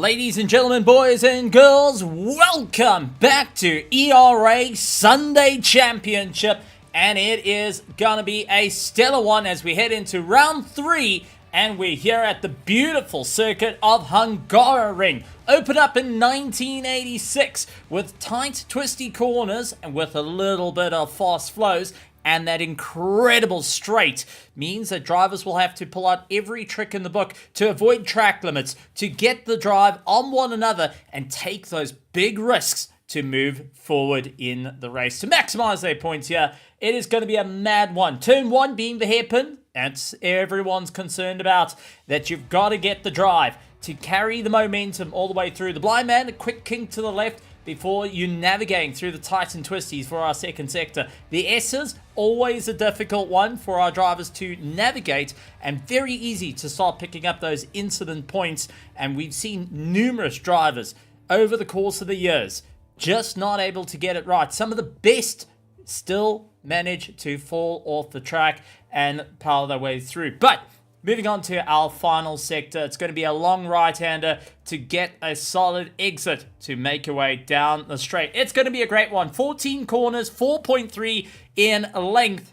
Ladies and gentlemen, boys and girls, welcome back to ERA Sunday Championship, and it is gonna be a stellar one as we head into round 3, and we're here at the beautiful circuit of Hungaroring. Opened up in 1986 with tight, twisty corners and with a little bit of fast flows. And that incredible straight means that drivers will have to pull out every trick in the book to avoid track limits, to get the drive on one another, and take those big risks to move forward in the race. To maximize their points here, it is going to be a mad one. Turn 1 being the hairpin, that's everyone's concerned about, that you've got to get the drive to carry the momentum all the way through. The blind man, a quick kink to the left, before you navigating through the tight and twisties for our second sector. The S's, always a difficult one for our drivers to navigate and very easy to start picking up those incident points. And we've seen numerous drivers over the course of the years just not able to get it right. Some of the best still manage to fall off the track and power their way through. But moving on to our final sector, it's going to be a long right-hander to get a solid exit to make your way down the straight. It's going to be a great one. 14 corners, 4.3 in length.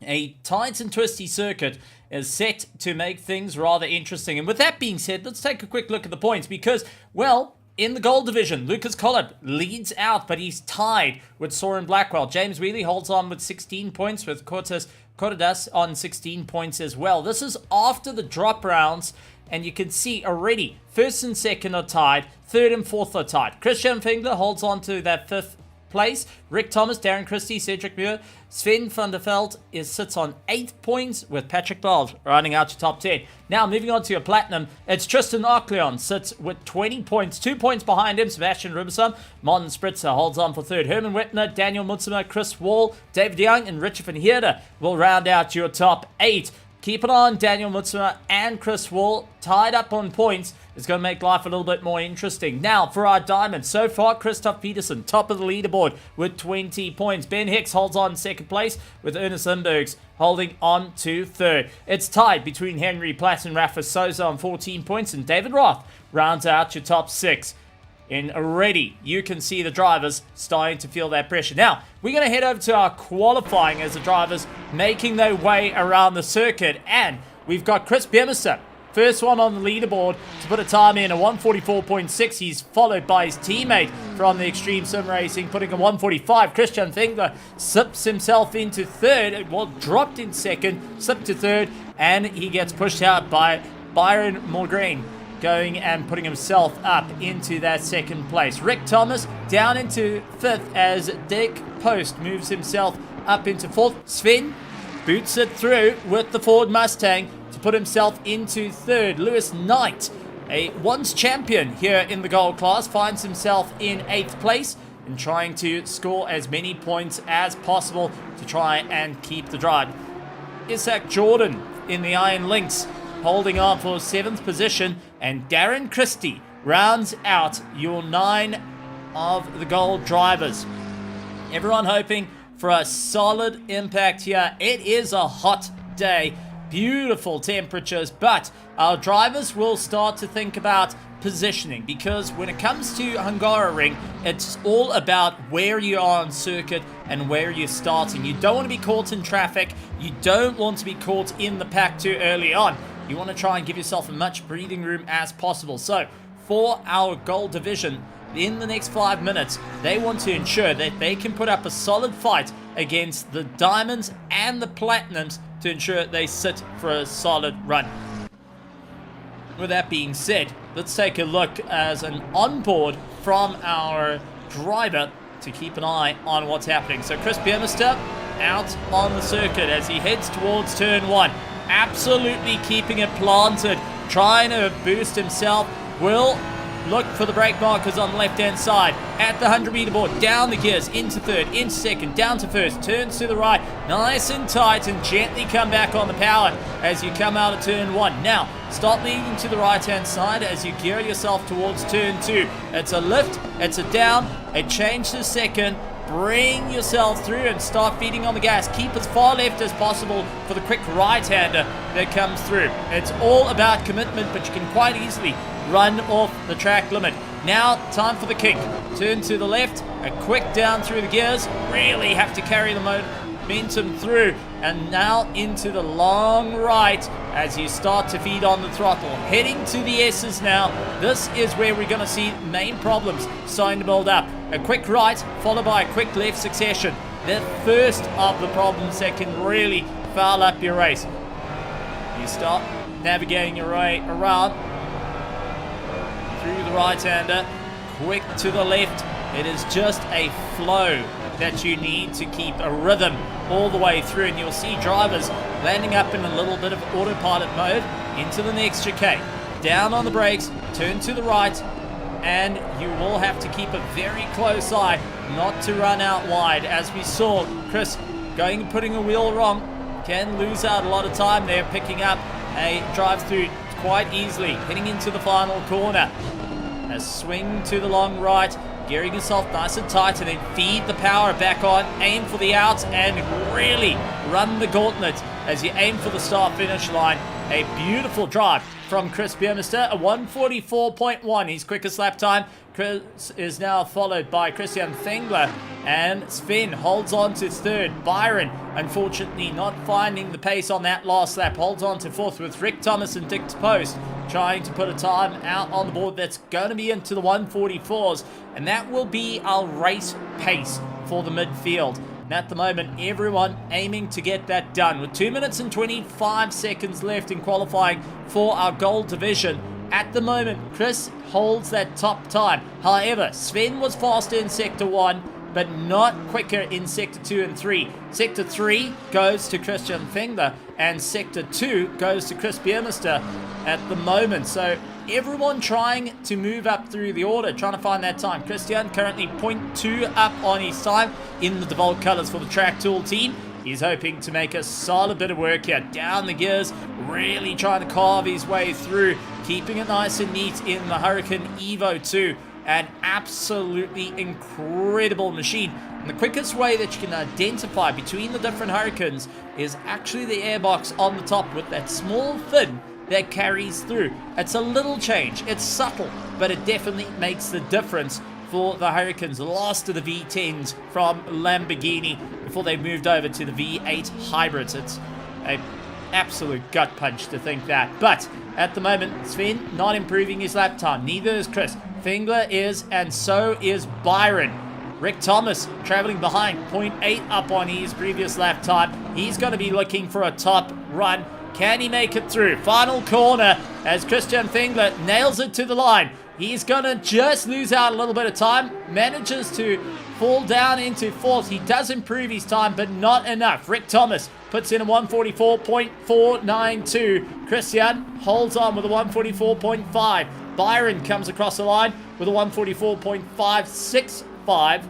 A tight and twisty circuit is set to make things rather interesting. And with that being said, let's take a quick look at the points because, well, in the gold division, Lucas Collard leads out, but he's tied with Soren Blackwell. James Wheatley holds on with 16 points with Cortadas on 16 points as well. This is after the drop rounds, and you can see already first and second are tied, third and fourth are tied. Christian Fingler holds on to that fifth place. Rick Thomas, Darren Christie, Cedric Muir, Sven van der Veld sits on 8 points with Patrick Bell running out to top 10. Now moving on to your platinum, it's Tristan Arcleon sits with 20 points, 2 points behind him. Sebastian Rubison, Martin Spritzer holds on for third. Herman Whitner, Daniel Mutsuma, Chris Wall, David Young, and Richard van Heerden will round out your top 8. Keep an eye on Daniel Mutsuma and Chris Wall, tied up on points. It's going to make life a little bit more interesting. Now, for our diamond, so far, Christoph Peterson, top of the leaderboard with 20 points. Ben Hicks holds on second place with Ernest Lindbergs holding on to third. It's tied between Henry Platt and Rafa Souza on 14 points, and David Roth rounds out your top 6. And already you can see the drivers starting to feel that pressure. Now, we're going to head over to our qualifying as the drivers making their way around the circuit. And we've got Chris Biermeister, first one on the leaderboard to put a time in, a 144.6. He's followed by his teammate from the Extreme Sim Racing, putting a 145. Christian Fingler sips himself into third. Well, dropped in second, slipped to third, and he gets pushed out by Byron Mulgreen, going and putting himself up into that second place. Rick Thomas down into fifth as Dick Post moves himself up into fourth. Sven boots it through with the Ford Mustang to put himself into third. Lewis Knight, a once champion here in the gold class, finds himself in 8th place and trying to score as many points as possible to try and keep the drive. Isaac Jordan in the Iron Lynx holding on for 7th position, and Darren Christie rounds out your 9 of the gold drivers. Everyone hoping for a solid impact here. It is a hot day, beautiful temperatures, but our drivers will start to think about positioning, because when it comes to Hungaroring, it's all about where you are on circuit and where you're starting. You don't want to be caught in traffic. You don't want to be caught in the pack too early on. You want to try and give yourself as much breathing room as possible. So for our gold division, in the next 5 minutes, they want to ensure that they can put up a solid fight against the diamonds and the platinums to ensure they sit for a solid run. With that being said, let's take a look as an onboard from our driver to keep an eye on what's happening. So Chris Biermeister out on the circuit as he heads towards turn 1. Absolutely keeping it planted, trying to boost himself. Will look for the brake markers on the left-hand side. At the 100-meter board, down the gears, into third, into second, down to first, turns to the right, nice and tight, and gently come back on the power as you come out of turn 1. Now, start leaning to the right-hand side as you gear yourself towards turn 2. It's a lift, it's a down, a change to second. Bring yourself through and start feeding on the gas. Keep as far left as possible for the quick right-hander that comes through. It's all about commitment, but you can quite easily run off the track limit. Now, time for the kick. Turn to the left, a quick down through the gears. Really have to carry the momentum through, and now into the long right as you start to feed on the throttle. Heading to the S's now. This is where we're going to see main problems starting to build up. A quick right followed by a quick left succession. The first of the problems that can really foul up your race. You start navigating your way around through the right-hander, quick to the left. It is just a flow that you need to keep a rhythm all the way through, and you'll see drivers landing up in a little bit of autopilot mode into the next chicane. Down on the brakes, turn to the right, and you will have to keep a very close eye not to run out wide. As we saw, Chris going and putting a wheel wrong can lose out a lot of time there, picking up a drive-through quite easily. Heading into the final corner, a swing to the long right, gearing yourself nice and tight, and then feed the power back on, aim for the outs, and really run the gauntlet as you aim for the start-finish line. A beautiful drive from Chris Biermeister, a 1:44.1, his quickest lap time. Chris is now followed by Christian Fengler, and Sven holds on to third. Byron, unfortunately, not finding the pace on that last lap, holds on to fourth with Rick Thomas and Dick Post trying to put a time out on the board that's going to be into the 1:44s, and that will be our race pace for the midfield. And at the moment, everyone aiming to get that done. With 2 minutes and 25 seconds left in qualifying for our gold division, at the moment, Chris holds that top time. However, Sven was faster in Sector 1, but not quicker in Sector 2 and 3. Sector 3 goes to Christian Fengler, and Sector 2 goes to Chris Biermeister at the moment. So everyone trying to move up through the order, trying to find that time. Christian currently 0.2 up on his time in the DeVault colours for the Track Tool team. He's hoping to make a solid bit of work here. Down the gears, really trying to carve his way through, keeping it nice and neat in the Hurricane Evo 2. An absolutely incredible machine. And the quickest way that you can identify between the different Hurricanes is actually the airbox on the top with that small fin that carries through. It's a little change. It's subtle, but it definitely makes the difference for the Hurricanes. Lost to the V10s from Lamborghini before they moved over to the V8 hybrids. It's an absolute gut punch to think that. But at the moment, Sven not improving his lap time. Neither is Chris. Fengler is, and so is Byron. Rick Thomas traveling behind, 0.8 up on his previous lap time. He's going to be looking for a top run. Can he make it through? Final corner as Christian Fengler nails it to the line. He's going to just lose out a little bit of time. Manages to fall down into fourth. He does improve his time, but not enough. Rick Thomas puts in a 1:44.492. Christian holds on with a 1:44.5. Byron comes across the line with a 1:44.565.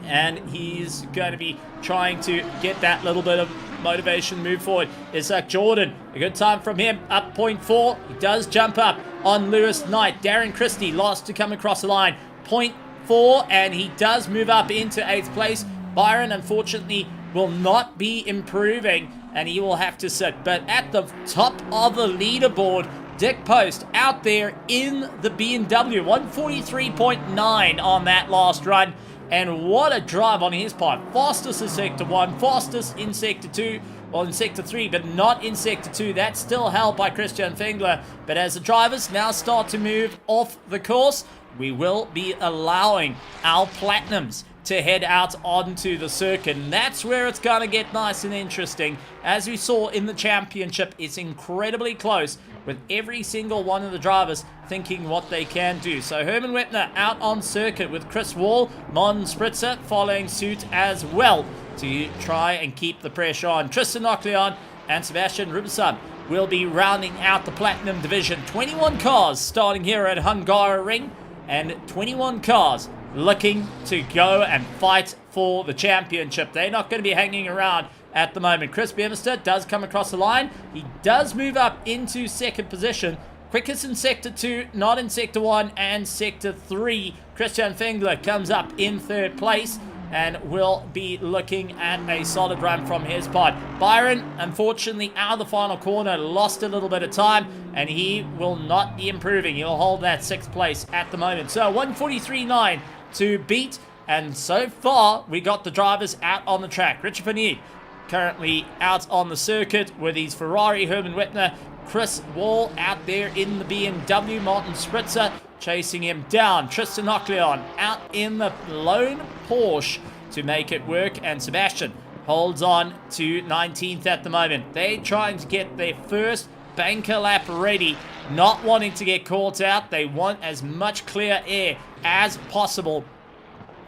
And he's going to be trying to get that little bit of motivation move forward. Isaac Jordan, a good time from him, up 0.4. He does jump up on Lewis Knight. Darren Christie lost to come across the line, 0.4, and he does move up into 8th place. Byron, unfortunately, will not be improving, and he will have to sit. But at the top of the leaderboard, Dick Post out there in the BMW, 1:43.9 on that last run. And what a drive on his part. Fastest in Sector 1, fastest in Sector 2, or in Sector 3, but not in Sector 2. That's still held by Christian Fengler. But as the drivers now start to move off the course, we will be allowing our Platinums to head out onto the circuit. And that's where it's going to get nice and interesting. As we saw in the championship, it's incredibly close with every single one of the drivers thinking what they can do. So Herman Wepner out on circuit with Chris Wall, Mon Spritzer following suit as well to try and keep the pressure on. Tristan Ocleon and Sebastian Rubison will be rounding out the Platinum division. 21 cars starting here at Hungaroring, and 21 cars looking to go and fight for the championship. They're not going to be hanging around at the moment. Chris Biermeister does come across the line. He does move up into second position. Quickest in Sector 2, not in Sector 1 and Sector 3. Christian Fengler comes up in third place. and we'll be looking at a solid run from his part. Byron, unfortunately, out of the final corner, lost a little bit of time, and he will not be improving. He'll hold that 6th place at the moment. So 1:43.9 to beat, and so far we got the drivers out on the track. Richard Van Eert currently out on the circuit with his Ferrari. Herman Whitner, Chris Wall out there in the BMW. Martin Spritzer chasing him down. Tristan Ockleon out in the lone Porsche to make it work, and Sebastian holds on to 19th at the moment. They're trying to get their first banker lap ready, not wanting to get caught out. They want as much clear air as possible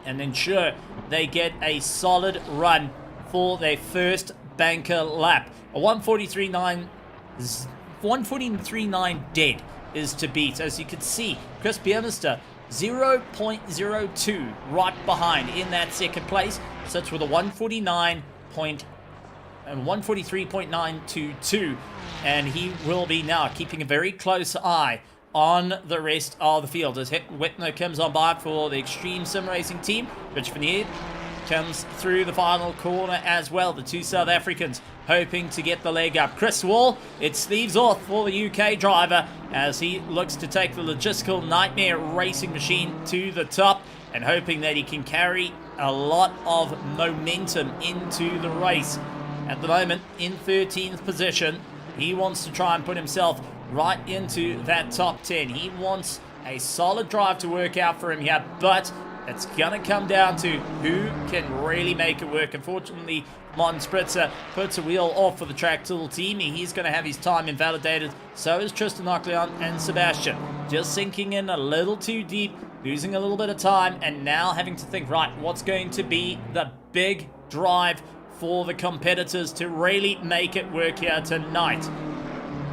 and ensure they get a solid run for their first banker lap. A 1:43.9 dead is to beat. As you can see, Chris Biermeister 0.02 right behind in that second place, sits with a 1:43.922, and he will be now keeping a very close eye on the rest of the field as Whitner comes on by for the Extreme Sim Racing team. Rich Van Eert comes through the final corner as well. The two South Africans hoping to get the leg up. Chris Wall, it sleeves off for the UK driver as he looks to take the logistical nightmare racing machine to the top, and hoping that he can carry a lot of momentum into the race. At the moment, in 13th position, he wants to try and put himself right into that top 10. He wants a solid drive to work out for him here, but it's going to come down to who can really make it work. Unfortunately, Martin Spritzer puts a wheel off for the Track Tool team. He's going to have his time invalidated. So is Tristan Ockleon and Sebastian. Just sinking in a little too deep, losing a little bit of time, and now having to think, right, what's going to be the big drive for the competitors to really make it work here tonight?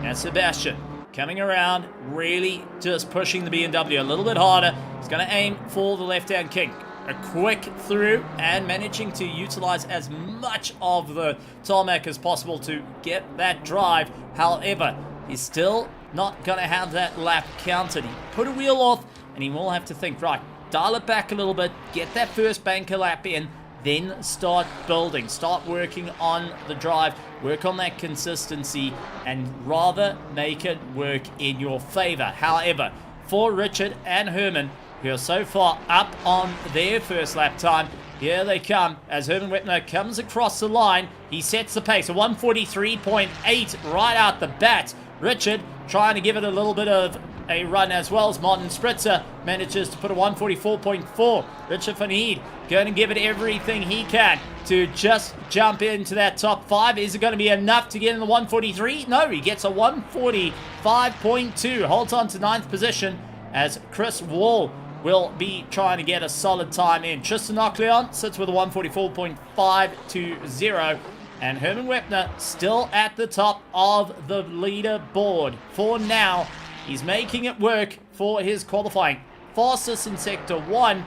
Now Sebastian coming around, really just pushing the BMW a little bit harder. He's going to aim for the left-hand kick. A quick through and managing to utilize as much of the tarmac as possible to get that drive. However, he's still not going to have that lap counted. He put a wheel off, and he will have to think, right, dial it back a little bit, get that first banker lap in, then start building, start working on the drive, work on that consistency, and rather make it work in your favor. However, for Richard and Herman, who are so far up on their first lap time, here they come as Herman Whitner comes across the line. He sets the pace, a 1:43.8 right out the bat. Richard trying to give it a little bit of a run as well as Martin Spritzer manages to put a 1:44.4. Richard Van Eert going to give it everything he can to just jump into that top 5. Is it going to be enough to get in the 1:43? No, he gets a 1:45.2. Holds on to 9th position as Chris Wall will be trying to get a solid time in. Tristan Ockleon sits with a 1:44.520. And Herman Whitner still at the top of the leaderboard. For now, he's making it work for his qualifying. Fastest in Sector 1,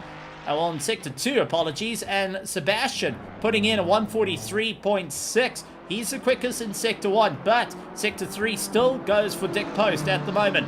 in Sector 2, apologies. And Sebastian putting in a 1:43.6. He's the quickest in Sector 1, but Sector 3 still goes for Dick Post at the moment.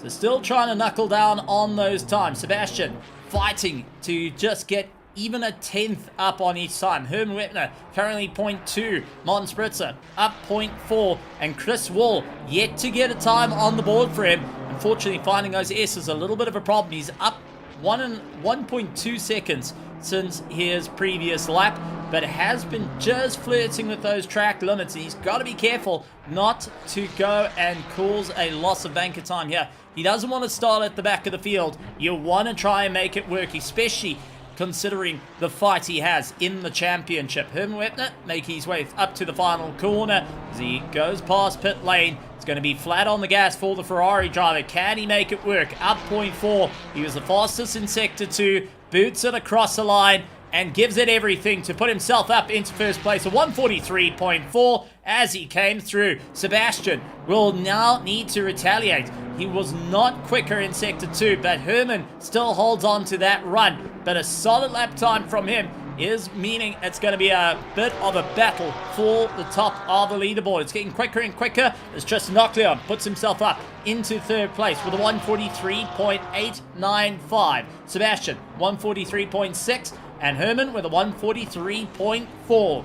So still trying to knuckle down on those times. Sebastian fighting to just get even a 10th up on each time. Herman Whitner currently 0.2. Martin Spritzer up 0.4. And Chris Wall yet to get a time on the board for him. Unfortunately, finding those S's is a little bit of a problem. He's up 1.2 seconds since his previous lap, but has been just flirting with those track limits. And he's got to be careful not to go and cause a loss of banker time here. He doesn't want to start at the back of the field. You want to try and make it work, especially considering the fight he has in the championship. Herman Whitner making his way up to the final corner as he goes past pit lane. It's going to be flat on the gas for the Ferrari driver. Can he make it work? Up 0.4. He was the fastest in Sector 2. Boots it across the line and gives it everything to put himself up into first place. A 1:43.4 as he came through. Sebastian will now need to retaliate. He was not quicker in Sector 2, but Herman still holds on to that run. But a solid lap time from him is meaning it's going to be a bit of a battle for the top of the leaderboard. It's getting quicker and quicker as Tristan Ocleon puts himself up into third place with a 143.895. Sebastian, 143.6, and Herman with a 143.4.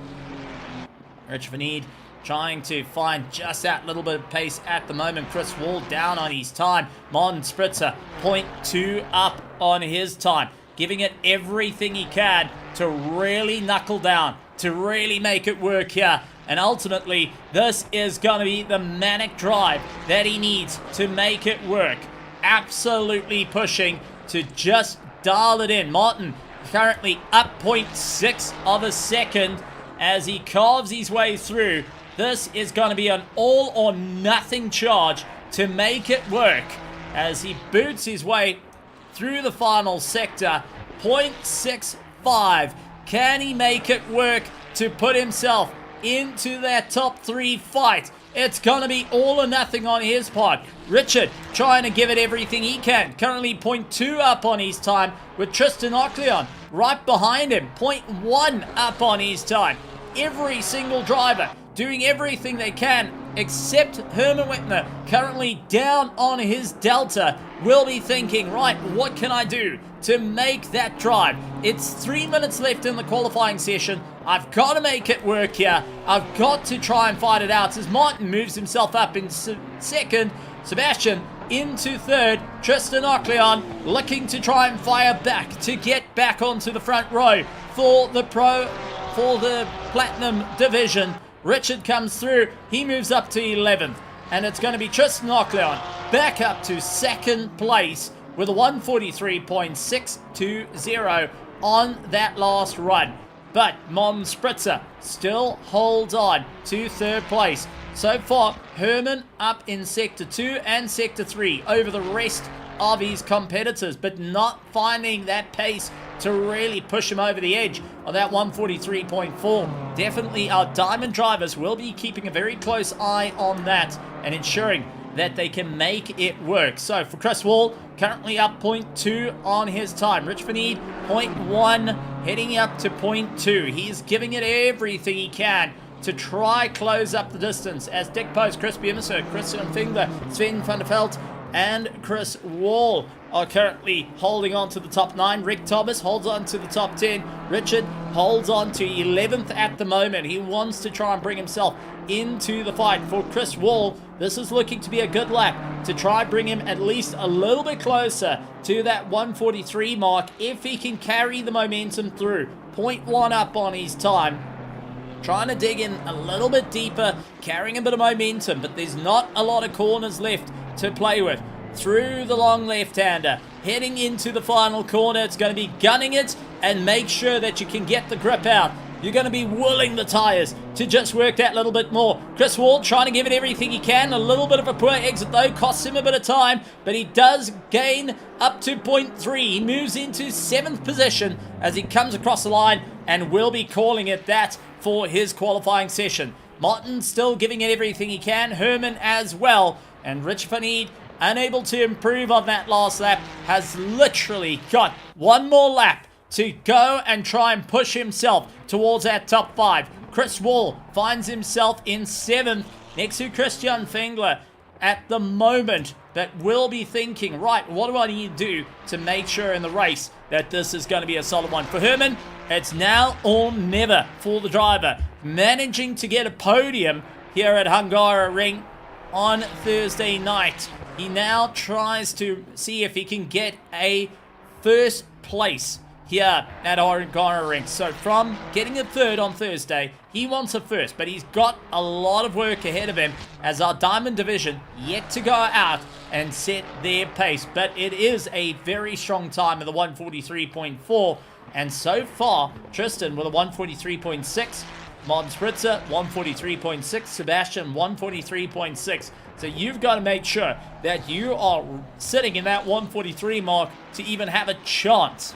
Rich Van Eed trying to find just that little bit of pace at the moment. Chris Wall down on his time. Mon Spritzer, 0.2 up on his time. Giving it everything he can to really knuckle down, to really make it work here. And ultimately, this is going to be the manic drive that he needs to make it work. Absolutely pushing to just dial it in. Martin currently up 0.6 of a second as he carves his way through. This is going to be an all or nothing charge to make it work as he boots his way through the final sector. 0.65. Can he make it work to put himself into that top 3 fight? It's going to be all or nothing on his part. Richard trying to give it everything he can. Currently 0.2 up on his time with Tristan Ocleon right behind him. 0.1 up on his time. Every single driver doing everything they can except Herman Whitner, currently down on his delta, will be thinking, right, what can I do to make that drive? It's 3 minutes left in the qualifying session. I've got to make it work here. I've got to try and fight it out as Martin moves himself up in second. Sebastian into third. Tristan Ocleon looking to try and fire back to get back onto the front row for the Platinum division. Richard comes through. He moves up to 11th. And it's going to be Tristan Ocleon back up to second place with a 143.620 on that last run. But Mon Spritzer still holds on to third place. So far, Herman up in Sector 2 and Sector 3 over the rest of his competitors, but not finding that pace to really push him over the edge on that 143.4. Definitely our diamond drivers will be keeping a very close eye on that and ensuring that they can make it work. So for Chris Wall, currently up 0.2 on his time. Rich Van Eed, 0.1, heading up to 0.2. He's giving it everything he can to try close up the distance as Dick Post, Chris Biermisser, Christian Fingler, Sven van der Veld, and Chris Wall are currently holding on to the top 9. Rick Thomas holds on to the top 10. Richard holds on to 11th at the moment. He wants to try and bring himself into the fight. For Chris Wall, this is looking to be a good lap to try and bring him at least a little bit closer to that 143 mark if he can carry the momentum through. 0.1 up on his time. Trying to dig in a little bit deeper, carrying a bit of momentum, but there's not a lot of corners left to play with. Through the long left-hander, heading into the final corner. It's going to be gunning it and make sure that you can get the grip out. You're going to be willing the tires to just work that little bit more. Chris Wall trying to give it everything he can. A little bit of a poor exit though, costs him a bit of time, but he does gain up to 0.3. He moves into 7th position as he comes across the line and will be calling it that for his qualifying session. Martin still giving it everything he can. Herman as well. And Rich Van Eed, unable to improve on that last lap, has literally got one more lap to go and try and push himself towards that top 5. Chris Wall finds himself in 7th next to Christian Fengler at the moment, but will be thinking, right, what do I need to do to make sure in the race that this is going to be a solid one? For Herman, it's now or never for the driver. Managing to get a podium here at Hungaroring on Thursday night. He now tries to see if he can get a first place here at Hungaroring. So from getting a third on Thursday, he wants a first, but he's got a lot of work ahead of him as our Diamond Division yet to go out and set their pace. But it is a very strong time of the 143.4, and so far, Tristan with a 143.6, Mon Spritzer 143.6, Sebastian 143.6. So you've got to make sure that you are sitting in that 143 mark to even have a chance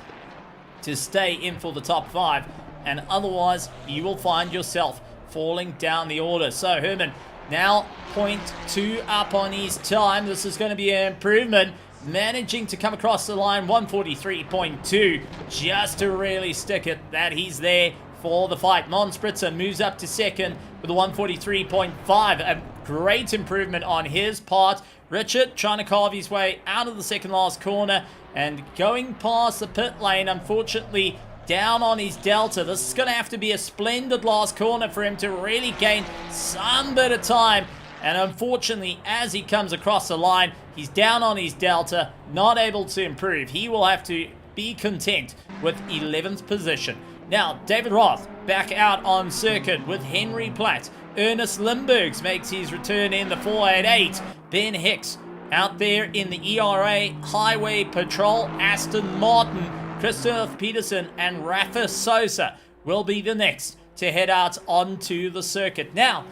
to stay in for the top 5, and otherwise you will find yourself falling down the order. So Herman now 0.2 up on his time. This is going to be an improvement. managing to come across the line, 143.2, just to really stick it that he's there for the fight. Monspritzer moves up to second with a 143.5, a great improvement on his part. Richard trying to carve his way out of the second last corner and going past the pit lane, unfortunately down on his delta. This is going to have to be a splendid last corner for him to really gain some bit of time. And unfortunately, as he comes across the line, he's down on his delta, not able to improve. He will have to be content with 11th position. Now, David Roth back out on circuit with Henry Platt. Ernest Limburgs makes his return in the 488. Ben Hicks out there in the ERA Highway Patrol. Aston Martin, Christoph Peterson, and Rafa Sosa will be the next to head out onto the circuit. Now,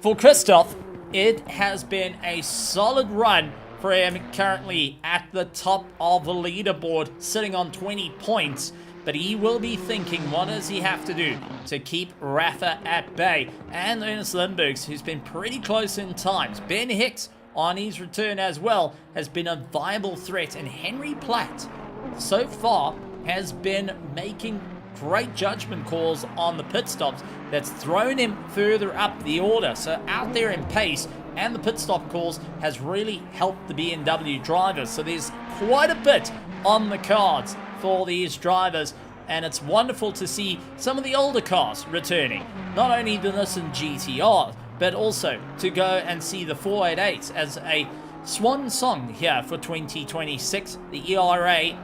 for Christoph, it has been a solid run for him, currently at the top of the leaderboard, sitting on 20 points. But he will be thinking, what does he have to do to keep Rafa at bay? And Ernest Limburgs, who's been pretty close in times. Ben Hicks, on his return as well, has been a viable threat. And Henry Platt, so far, has been making great judgment calls on the pit stops that's thrown him further up the order. So out there in pace and the pit stop calls has really helped the BMW drivers. So there's quite a bit on the cards for these drivers, and it's wonderful to see some of the older cars returning. Not only the Nissan GTR, but also to go and see the 488s as a swan song here for 2026, the ERA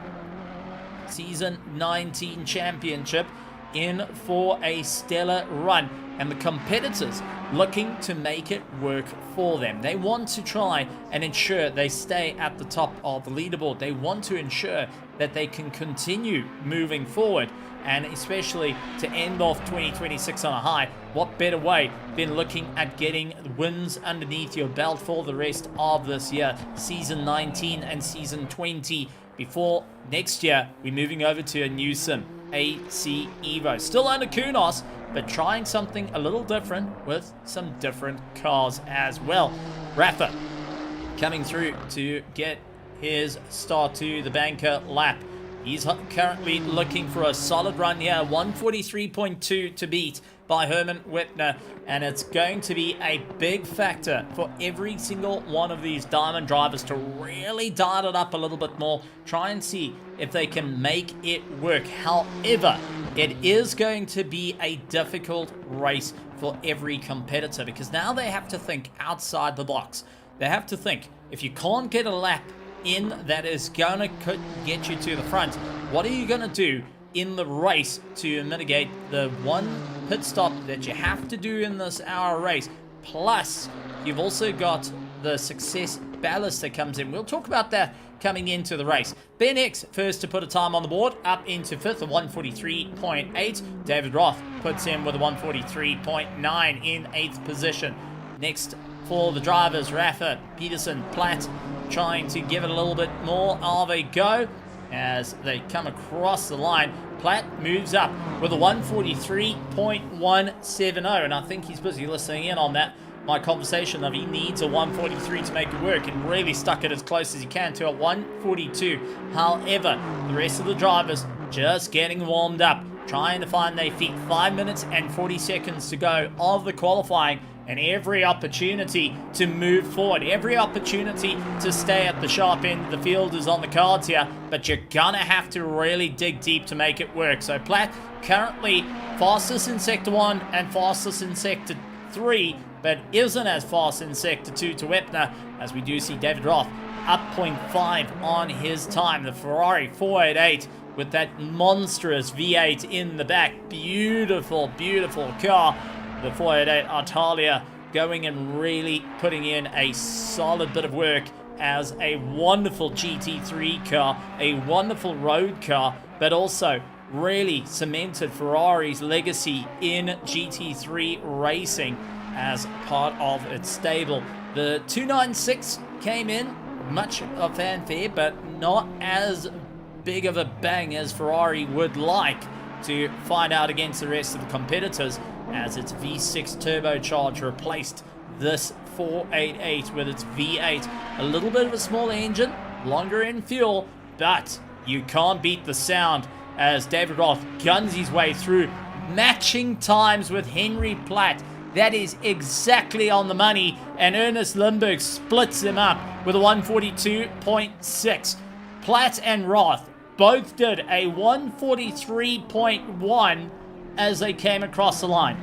Season 19 Championship in for a stellar run, and the competitors looking to make it work for them. They want to try and ensure they stay at the top of the leaderboard. They want to ensure that they can continue moving forward, and especially to end off 2026 on a high. What better way than looking at getting wins underneath your belt for the rest of this year, Season 19 and Season 20, before next year we're moving over to a new sim, AC Evo. Still under Kunos, but trying something a little different with some different cars as well. Rafa coming through to get his start to the banker lap. He's currently looking for a solid run here, 143.2 to beat by Herman Whitner, and it's going to be a big factor for every single one of these Diamond drivers to really dial it up a little bit more, try and see if they can make it work. However, it is going to be a difficult race for every competitor, because now they have to think outside the box. They have to think, if you can't get a lap in that is gonna get you to the front, what are you gonna do in the race to mitigate the one pit stop that you have to do in this hour race? Plus, you've also got the success ballast that comes in. We'll talk about that coming into the race. Ben X first to put a time on the board, up into fifth, a 143.8. David Roth puts him with a 143.9 in 8th position. Next for the drivers, Rafa, Peterson, Platt, trying to give it a little bit more of a go as they come across the line. Platt moves up with a 143.170, and I think he's busy listening in on that. My conversation of he needs a 143 to make it work, and really stuck it as close as he can to a 142. However, the rest of the drivers just getting warmed up, trying to find their feet. 5 minutes and 40 seconds to go of the qualifying, and every opportunity to move forward, every opportunity to stay at the sharp end of the field is on the cards here, but you're gonna have to really dig deep to make it work. So Platt currently fastest in Sector 1 and fastest in Sector 3, but isn't as fast in Sector 2 to Wepner, as we do see David Roth up 0.5 on his time. The Ferrari 488 with that monstrous V8 in the back. Beautiful, beautiful car. The 488 Artalia going and really putting in a solid bit of work as a wonderful GT3 car, a wonderful road car, but also really cemented Ferrari's legacy in GT3 racing as part of its stable. The 296 came in, much of fanfare, but not as big of a bang as Ferrari would like to find out against the rest of the competitors, as its V6 turbocharger replaced this 488 with its V8. A little bit of a smaller engine, longer in fuel, but you can't beat the sound as David Roth guns his way through, matching times with Henry Platt. That is exactly on the money, and Ernest Lindbergh splits him up with a 142.6. Platt and Roth both did a 143.1 as they came across the line.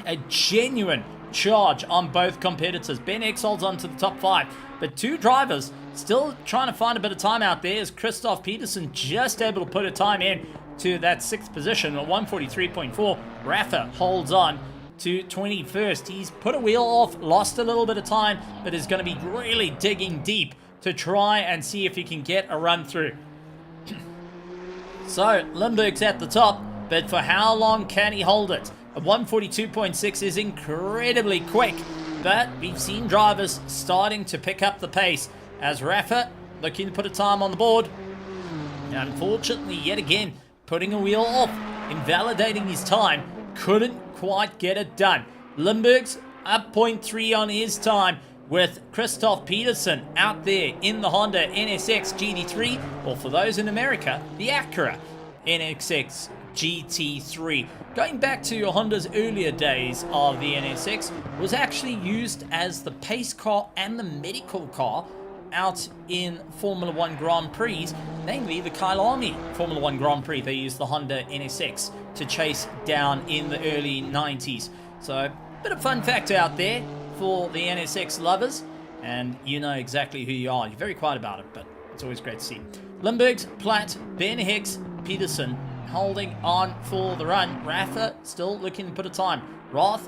A genuine charge on both competitors. Ben Hicks holds on to the top 5, but 2 drivers still trying to find a bit of time out there, as Christoph Peterson just able to put a time in to that 6th position at 143.4. Rafa holds on to 21st. He's put a wheel off, lost a little bit of time, but is going to be really digging deep to try and see if he can get a run through. So Lindbergh's at the top, but for how long can he hold it? A 142.6 is incredibly quick, but we've seen drivers starting to pick up the pace as Rafa looking to put a time on the board. Unfortunately, yet again, putting a wheel off, invalidating his time, couldn't quite get it done. Lindbergh's up 0.3 on his time, with Christoph Peterson out there in the Honda NSX GT3, or for those in America, the Acura NSX GT3. Going back to Honda's earlier days of the NSX, was actually used as the pace car and the medical car out in Formula 1 Grand Prix, namely the Kyalami Formula 1 Grand Prix. They used the Honda NSX to chase down in the early 90s. So, a bit of fun fact out there for the NSX lovers, and you know exactly who you are. You're very quiet about it, but it's always great to see. Lindbergh's, Platt, Ben Hicks, Peterson holding on for the run. Rafa still looking to put a time. Roth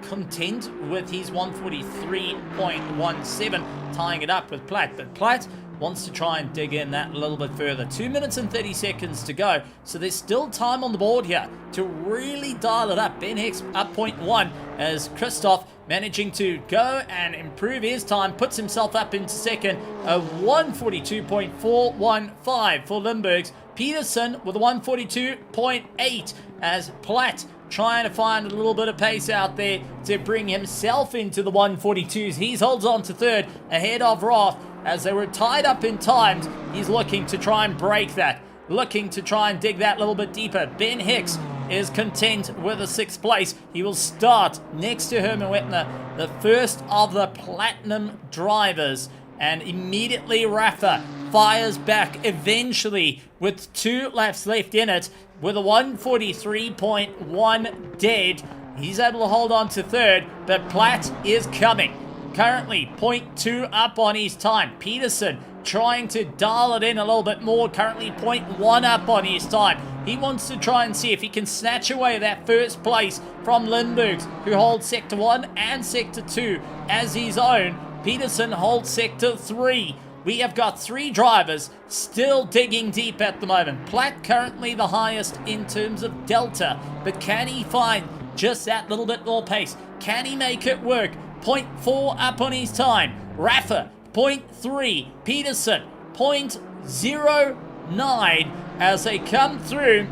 content with his 143.17, tying it up with Platt, but Platt wants to try and dig in that a little bit further. 2 minutes and 30 seconds to go, so there's still time on the board here to really dial it up. Ben Hicks up 0.1 as Christoph managing to go and improve his time, puts himself up into second, a 142.415 for Lindbergh's. Peterson with a 142.8 as Platt trying to find a little bit of pace out there to bring himself into the 142s. He holds on to third ahead of Roth as they were tied up in times. He's looking to try and break that, looking to try and dig that little bit deeper. Ben Hicks is content with a 6th place. He will start next to Herman Wetner, the first of the Platinum drivers, and immediately Rafa fires back eventually with 2 laps left in it with a 143.1 dead. He's able to hold on to third, but Platt is coming. Currently 0.2 up on his time. Peterson trying to dial it in a little bit more, currently 0.1 up on his time. He wants to try and see if he can snatch away that first place from Lindbergh's, who holds Sector 1 and Sector 2 as his own. Peterson holds Sector 3. We have got 3 drivers still digging deep at the moment. Platt currently the highest in terms of delta, but can he find just that little bit more pace? Can he make it work? 0.4 up on his time. Rafa, 0.3. Peterson, 0.09 as they come through.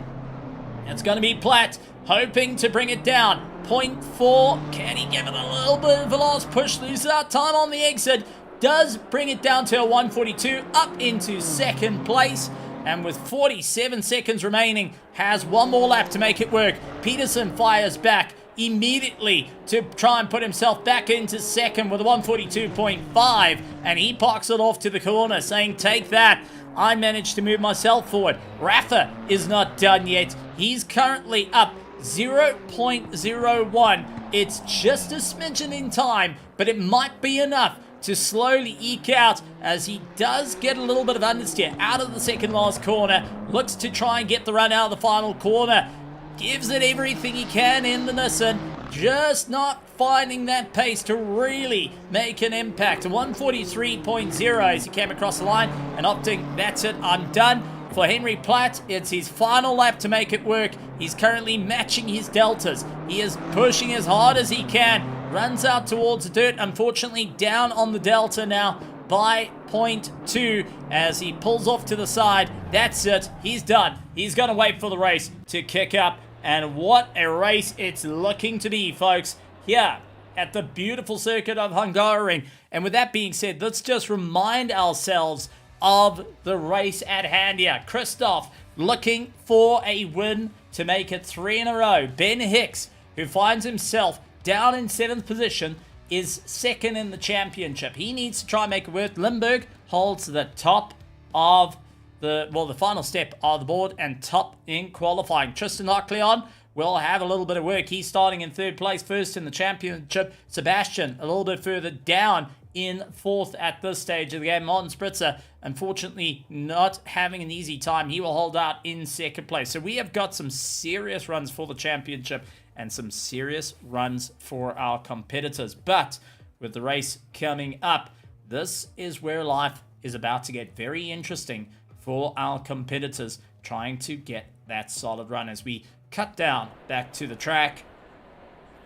It's going to be Platt hoping to bring it down. 0.4. Can he give it a little bit of a last push? Loses that time on the exit. Does bring it down to a 142, up into second place, and with 47 seconds remaining, has one more lap to make it work. Peterson fires back immediately to try and put himself back into second with a 142.5, and he parks it off to the corner saying, take that, I managed to move myself forward. Rafa is not done yet. He's currently up 0.01. It's just a smidgen in time, but it might be enough to slowly eke out as he does get a little bit of understeer out of the second last corner. Looks to try and get the run out of the final corner. Gives it everything he can in the Nissan. Just not finding that pace to really make an impact. 143.0 as he came across the line and opting, that's it, I'm done. For Henry Platt, it's his final lap to make it work. He's currently matching his deltas. He is pushing as hard as he can. Runs out towards the dirt, unfortunately down on the delta now by 0.2 as he pulls off to the side. That's it, he's done. He's going to wait for the race to kick up, and what a race it's looking to be, folks, here at the beautiful circuit of Hungaroring. And with that being said, let's just remind ourselves of the race at hand here. Christoph looking for a win to make it 3 in a row. Ben Hicks, who finds himself down in 7th position, is 2nd in the championship. He needs to try and make it work. Limburg holds the top of the final step of the board and top in qualifying. Tristan Lockleon will have a little bit of work. He's starting in 3rd place, 1st in the championship. Sebastian a little bit further down in 4th at this stage of the game. Martin Spritzer, unfortunately, not having an easy time. He will hold out in 2nd place. So we have got some serious runs for the championship and some serious runs for our competitors. But with the race coming up, this is where life is about to get very interesting for our competitors, trying to get that solid run as we cut down back to the track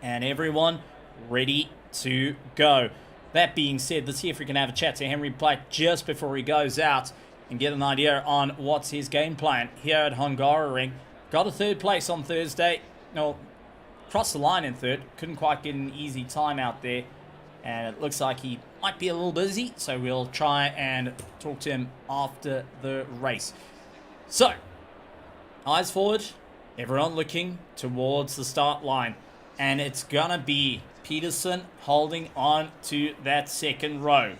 and everyone ready to go. That being said, let's see if we can have a chat to Henry Platt just before he goes out and get an idea on what's his game plan here at Hungaroring. Got a 3rd place on Thursday. No, crossed the line in 3rd. Couldn't quite get an easy time out there. And it looks like he might be a little busy, so we'll try and talk to him after the race. So, eyes forward, everyone looking towards the start line. And it's gonna be Peterson holding on to that 2nd row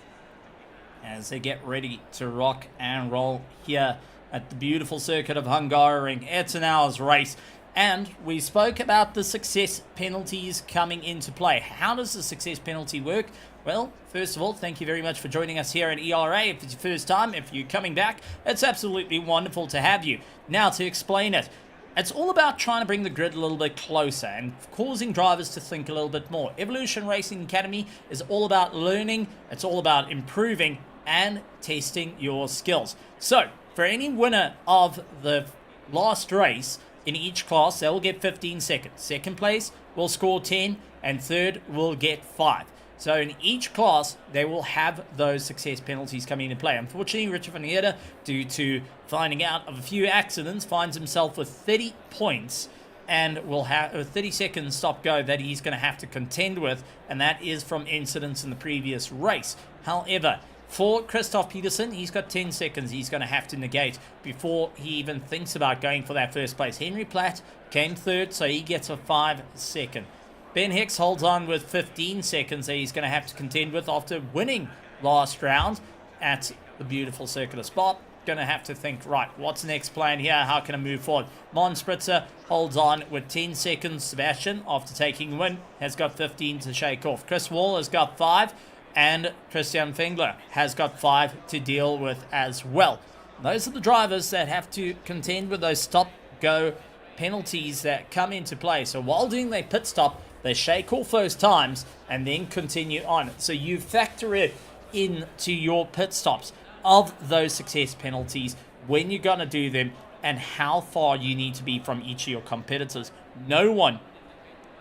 as they get ready to rock and roll here at the beautiful circuit of Hungaroring. It's an hour's race. And we spoke about the success penalties coming into play. How does the success penalty work? Well, first of all, thank you very much for joining us here at ERA. If it's your first time, if you're coming back, it's absolutely wonderful to have you. Now, to explain it, it's all about trying to bring the grid a little bit closer and causing drivers to think a little bit more. Evolution Racing Academy is all about learning, it's all about improving and testing your skills. So, for any winner of the last race, in each class, they will get 15 seconds. 2nd place will score 10, and 3rd will get 5. So in each class, they will have those success penalties coming into play. Unfortunately, Richard van Heerde, due to finding out of a few accidents, finds himself with 30 points and will have a 30-second stop-go that he's going to have to contend with, and that is from incidents in the previous race. However, for Christoph Peterson, he's got 10 seconds he's going to have to negate before he even thinks about going for that 1st place. Henry Platt came 3rd, so he gets a 5-second. Ben Hicks holds on with 15 seconds that he's going to have to contend with after winning last round at the beautiful circuit of Spa. Going to have to think, right, what's the next plan here? How can I move forward? Martin Spritzer holds on with 10 seconds. Sebastian, after taking win, has got 15 to shake off. Chris Wall has got 5. And Christian Fengler has got 5 to deal with as well. Those are the drivers that have to contend with those stop-go penalties that come into play. So while doing their pit stop, they shake off those times and then continue on. So you factor it into your pit stops of those success penalties, when you're going to do them, and how far you need to be from each of your competitors. No one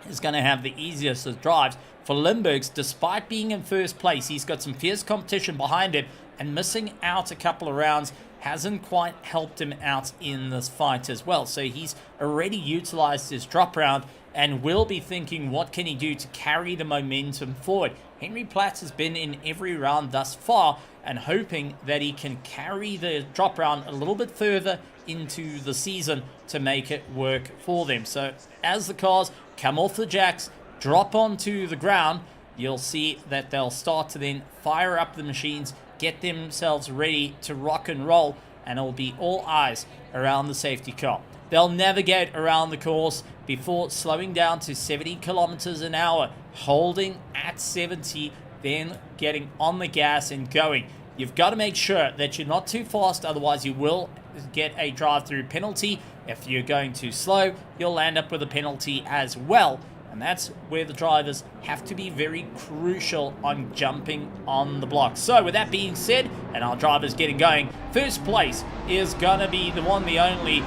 is going to have the easiest of drives. For Limburgs, despite being in 1st place, he's got some fierce competition behind him, and missing out a couple of rounds hasn't quite helped him out in this fight as well. So he's already utilized his drop round and will be thinking, what can he do to carry the momentum forward? Henry Platt has been in every round thus far and hoping that he can carry the drop round a little bit further into the season to make it work for them. So as the cars come off the jacks, drop onto the ground, you'll see that they'll start to then fire up the machines, get themselves ready to rock and roll, and it'll be all eyes around the safety car. They'll navigate around the course before slowing down to 70 kilometers an hour, holding at 70, then getting on the gas and going. You've got to make sure that you're not too fast, otherwise you will get a drive-through penalty. If you're going too slow, you'll end up with a penalty as well. And that's where the drivers have to be very crucial on jumping on the block. So with that being said, and our drivers getting going, 1st place is going to be the one, the only,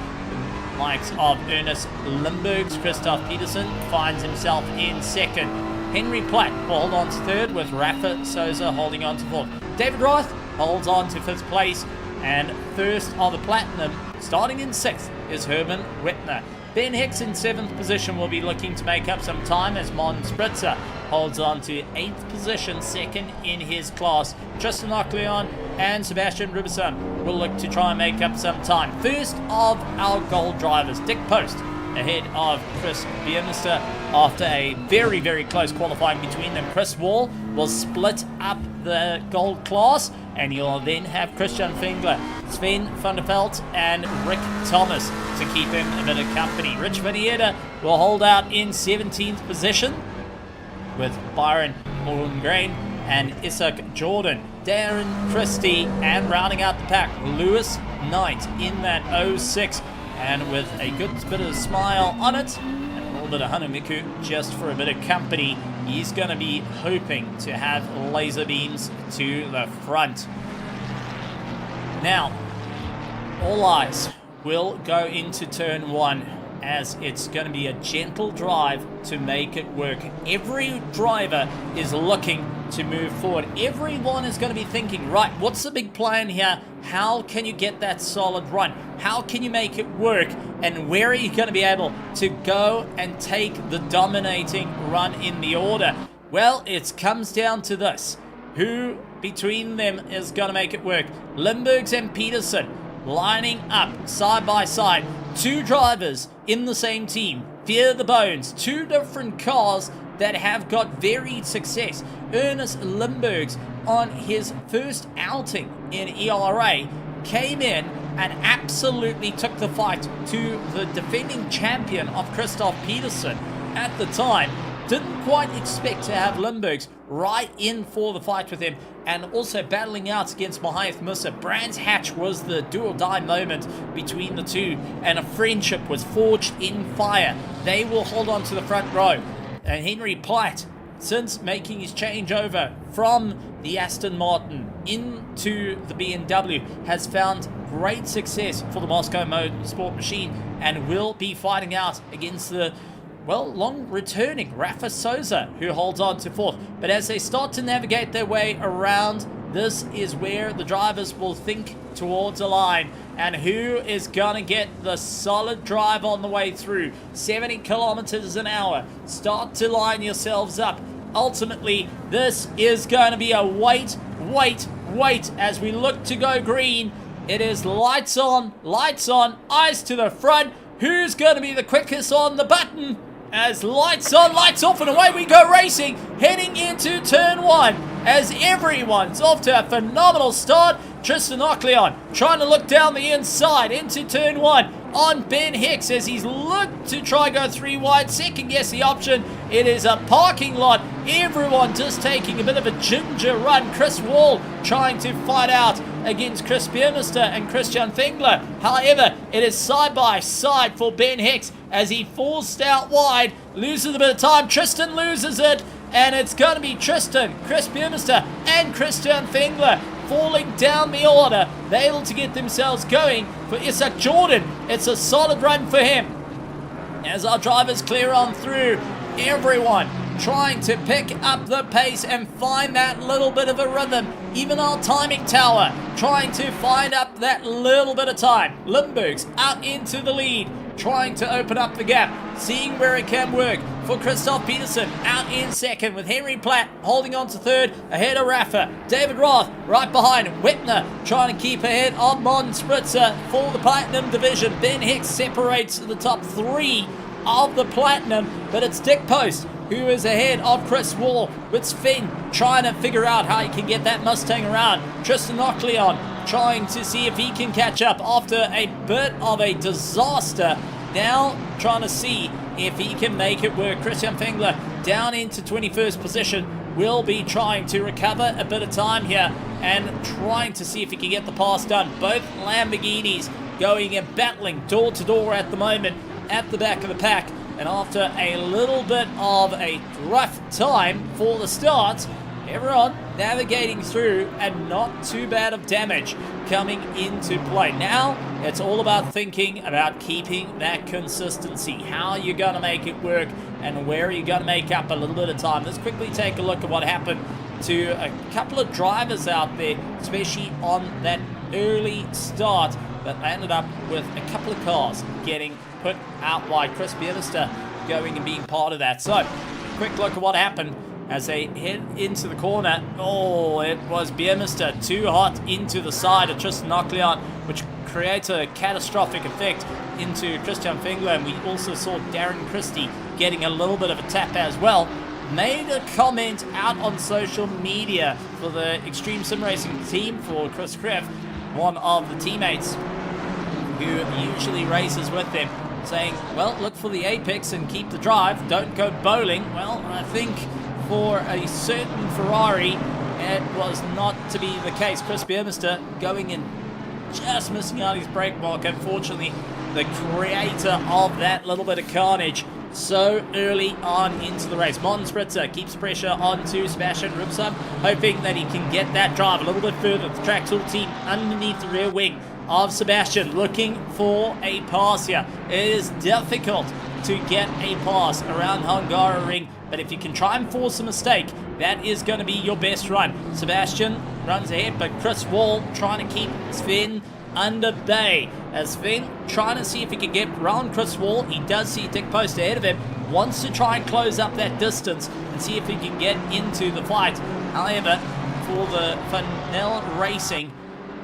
likes of Ernest Limburgs. Christoph Peterson finds himself in 2nd. Henry Platt will hold on to 3rd, with Rafa Souza holding on to 4th. David Roth holds on to 5th place, and 1st of the Platinum, starting in 6th, is Herman Whitner. Ben Hicks in 7th position will be looking to make up some time as Martin Spritzer holds on to 8th position, 2nd in his class. Tristan Lockleon and Sebastian Rubenson will look to try and make up some time. First of our gold drivers, Dick Post ahead of Chris Biermeister after a very, very close qualifying between them. Chris Wall will split up the gold class, and you'll then have Christian Fengler, Sven van der Veld, and Rick Thomas to keep him a bit of company. Rich Vanieta will hold out in 17th position with Byron Holmgren and Isaac Jordan, Darren Christie, and rounding out the pack, Lewis Knight in that 06. And with a good bit of a smile on it, and a little bit of Hanamiku just for a bit of company, he's going to be hoping to have laser beams to the front. Now, all eyes will go into turn 1, as it's going to be a gentle drive to make it work. Every driver is looking to move forward. Everyone is going to be thinking, right, what's the big plan here? How can you get that solid run? How can you make it work? And where are you going to be able to go and take the dominating run in the order? Well, it comes down to this. Who between them is going to make it work? Limburgs and Peterson lining up side by side. Two drivers in the same team. Fear the Bones. Two different cars that have got varied success. Ernest Limburgs, on his first outing in ERA, came in and absolutely took the fight to the defending champion of Christoph Peterson at the time. Didn't quite expect to have Limburgs right in for the fight with him, and also battling out against Mahath Musa. Brands Hatch was the do-or-die moment between the two, and a friendship was forged in fire. They will hold on to the front row. And Henry Platt, since making his changeover from the Aston Martin into the BMW, has found great success for the Moscow Motorsport machine and will be fighting out against the long returning Rafa Souza, who holds on to fourth. But as they start to navigate their way around, this is where the drivers will think towards a line. And who is going to get the solid drive on the way through? 70 kilometers an hour. Start to line yourselves up. Ultimately, this is going to be a wait as we look to go green. It is lights on, eyes to the front. Who's going to be the quickest on the button? As lights on, lights off, and away we go racing, heading into turn 1, as everyone's off to a phenomenal start. Tristan Ocleon trying to look down the inside into turn 1 on Ben Hicks as he's looked to try go 3 wide, second guess the option. It is a parking lot. Everyone just taking a bit of a ginger run. Chris Wall trying to fight out against Chris Biermeister and Christian Fengler. However, it is side by side for Ben Hicks as he falls out wide, loses a bit of time. Tristan loses it, and it's going to be Tristan, Chris Biermeister, and Christian Fengler falling down the order. They're able to get themselves going. For Isaac Jordan, it's a solid run for him. As our drivers clear on through, everyone trying to pick up the pace and find that little bit of a rhythm. Even our timing tower trying to find up that little bit of time. Limburgs out into the lead, trying to open up the gap, seeing where it can work. For Christoph Peterson out in second, with Henry Platt holding on to third ahead of Rafa. David Roth right behind. Whitner trying to keep ahead of Mon Spritzer for the Platinum division. Ben Hicks separates the top 3 of the Platinum, but it's Dick Post who is ahead of Chris Wall, with Sven trying to figure out how he can get that Mustang around. Tristan Ocleon trying to see if he can catch up after a bit of a disaster. Now trying to see if he can make it work. Christian Fengler down into 21st position, will be trying to recover a bit of time here and trying to see if he can get the pass done. Both Lamborghinis going and battling door to door at the moment at the back of the pack. And after a little bit of a rough time for the start, everyone navigating through and not too bad of damage coming into play. Now it's all about thinking about keeping that consistency. How are you going to make it work, and where are you going to make up a little bit of time? Let's quickly take a look at what happened to a couple of drivers out there, especially on that early start, that ended up with a couple of cars getting put out wide. Chris Biermeister going and being part of that. So, quick look at what happened. as they head into the corner. Oh, it was Biermeister too hot into the side of Tristan Knockleon, which creates a catastrophic effect into Christian Fengler. And we also saw Darren Christie getting a little bit of a tap as well. Made a comment out on social media for the Extreme Sim Racing team for Chris Kreff, one of the teammates who usually races with them, saying, well, look for the apex and keep the drive, don't go bowling. Well, I think for a certain Ferrari, it was not to be the case. Chris Biermeister going in, just missing out his brake mark. Unfortunately, the creator of that little bit of carnage so early on into the race. Martin Spritzer keeps pressure onto Sebastian Rupsam, hoping that he can get that drive a little bit further. The track tool team underneath the rear wing of Sebastian, looking for a pass here. It is difficult to get a pass around Hungaroring, but if you can try and force a mistake, that is going to be your best run. Sebastian runs ahead, but Chris Wall trying to keep Sven under bay. As Sven trying to see if he can get around Chris Wall. He does see Dick Post ahead of him, wants to try and close up that distance and see if he can get into the fight. However, for the Funnel Racing,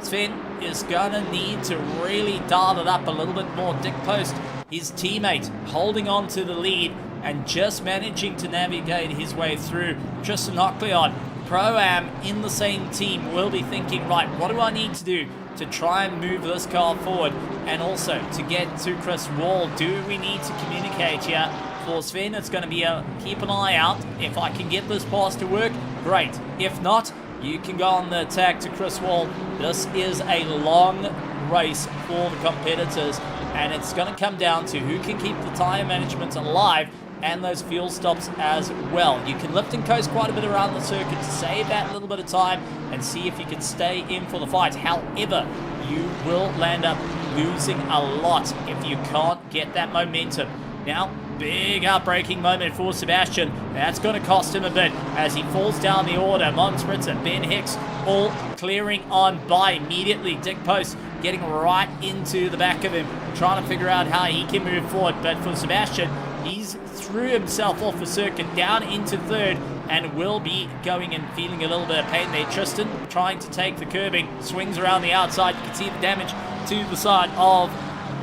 Sven is going to need to really dial it up a little bit more. Dick Post, his teammate, holding on to the lead and just managing to navigate his way through. Tristan Knockleon, Pro-Am in the same team, will be thinking, right, what do I need to do to try and move this car forward? And also to get to Chris Wall, do we need to communicate here? For Sven, it's going to be a keep an eye out. If I can get this pass to work, great. If not, you can go on the attack to Chris Wall. This is a long race for the competitors, and it's going to come down to who can keep the tyre management alive and those fuel stops as well. You can lift and coast quite a bit around the circuit to save that little bit of time and see if you can stay in for the fight. However, you will land up losing a lot if you can't get that momentum. Now, big outbreaking moment for Sebastian. That's going to cost him a bit as he falls down the order. Mon Spritzer, Ben Hicks, all clearing on by immediately. Dick Post getting right into the back of him, trying to figure out how he can move forward. But for Sebastian, he's threw himself off the circuit down into third and will be going and feeling a little bit of pain there. Tristan trying to take the curbing, swings around the outside. You can see the damage to the side of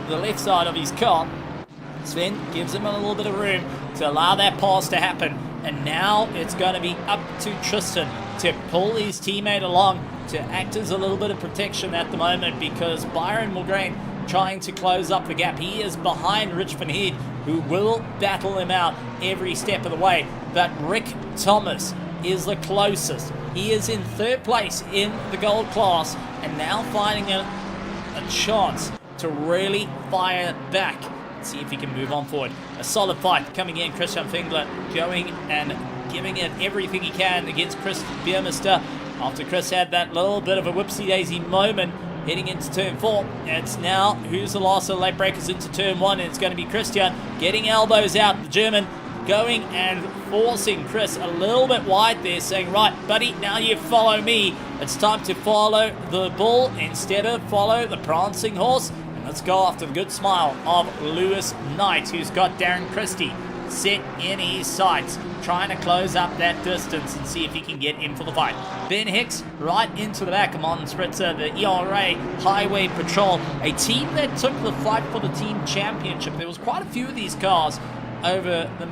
the left side of his car. Sven gives him a little bit of room to allow that pass to happen. And now it's going to be up to Tristan to pull his teammate along to act as a little bit of protection at the moment, because Byron Mulgrain trying to close up the gap. He is behind Rich Van Heed, who will battle him out every step of the way. But Rick Thomas is the closest. He is in third place in the gold class and now finding a chance to really fire back. See if he can move on forward. A solid fight coming in. Christian Fengler going and giving it everything he can against Chris Biermeister. After Chris had that little bit of a whoopsie-daisy moment heading into turn 4, it's now who's the last of the late breakers into turn 1, and it's going to be Christian getting elbows out. The German going and forcing Chris a little bit wide there, saying, right, buddy, now you follow me. It's time to follow the bull instead of follow the prancing horse. Let's go after the good smile of Lewis Knight, who's got Darren Christie set in his sights, trying to close up that distance and see if he can get in for the fight. Ben Hicks right into the back of Martin Spritzer, the ERA Highway Patrol, a team that took the fight for the team championship. There was quite a few of these cars over the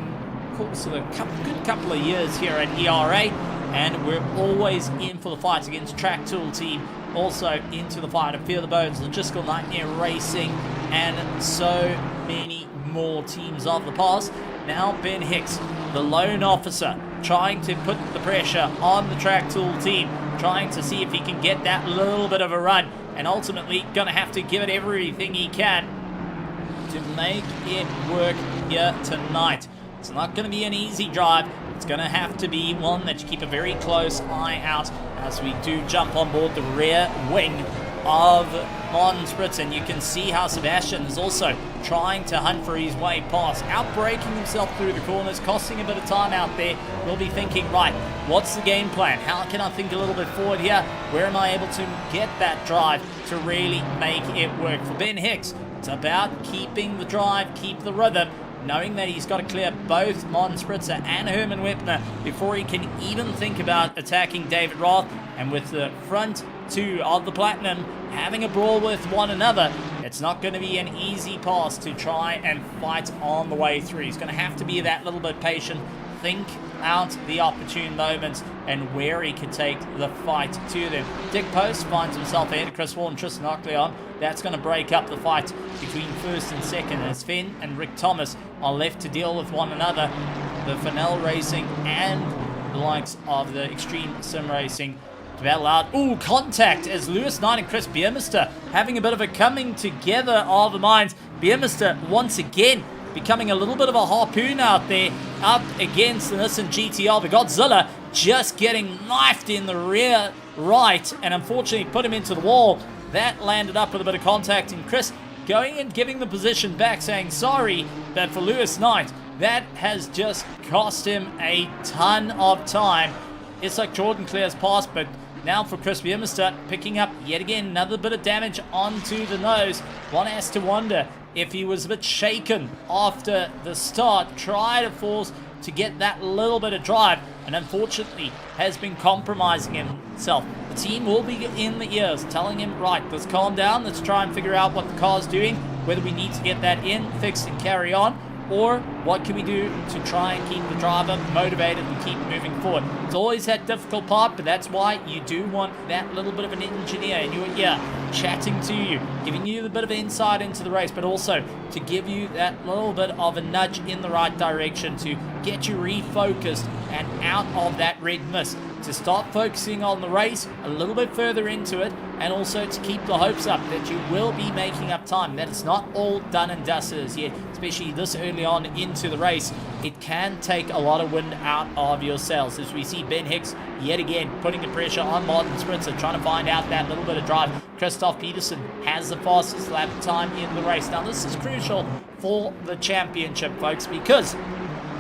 course of a good couple of years here at ERA, and we're always in for the fights against Track Tool team, also into the fight of Fear the Bones, Logistical Nightmare Racing, and so many more teams of the past. Now Ben Hicks, the lone officer, trying to put the pressure on the Track Tool team, trying to see if he can get that little bit of a run, and ultimately going to have to give it everything he can to make it work here tonight. It's not going to be an easy drive. It's going to have to be one that you keep a very close eye out as we do jump on board the rear wing of Martin Spritz. And you can see how Sebastian is also trying to hunt for his way past, outbraking himself through the corners, costing a bit of time out there. We'll be thinking, right, what's the game plan? How can I think a little bit forward here? Where am I able to get that drive to really make it work? For Ben Hicks, it's about keeping the drive, keep the rhythm, knowing that he's got to clear both Martin Spritzer and Herman Wepner before he can even think about attacking David Roth. And with the front two of the Platinum having a brawl with one another, it's not going to be an easy pass to try and fight on the way through. He's going to have to be that little bit patient, think out the opportune moments and where he could take the fight to them. Dick Post finds himself ahead of Chris Wall and Tristan Ocleon. That's going to break up the fight between first and second as Finn and Rick Thomas are left to deal with one another. The Fennell Racing and the likes of the Extreme Sim Racing battle out. Ooh, contact as Lewis Knight and Chris Biermeister having a bit of a coming together of the minds. Biermeister once again becoming a little bit of a harpoon out there up against the Nissan GTR. The Godzilla just getting knifed in the rear right and unfortunately put him into the wall. That landed up with a bit of contact and Chris going and giving the position back saying sorry, but for Lewis Knight that has just cost him a ton of time. It's like Jordan clears past, but now for Chris Biermeister picking up yet again another bit of damage onto the nose. One has to wonder if he was a bit shaken after the start, try to force to get that little bit of drive, and unfortunately has been compromising himself. The team will be in the ears telling him, right, let's calm down, let's try and figure out what the car's doing, whether we need to get that in, fixed and carry on, or what can we do to try and keep the driver motivated and keep moving forward. It's always that difficult part, but that's why you do want that little bit of an engineer in your ear chatting to you, giving you a bit of insight into the race, but also to give you that little bit of a nudge in the right direction to get you refocused and out of that red mist, to start focusing on the race a little bit further into it, and also to keep the hopes up that you will be making up time, that it's not all done and dusted as yet, especially this early on into the race. It can take a lot of wind out of your sails, as we see Ben Hicks yet again putting the pressure on Martin Spritzer, trying to find out that little bit of drive. Christoph Peterson has the fastest lap time in the race. Now this is crucial for the championship, folks, because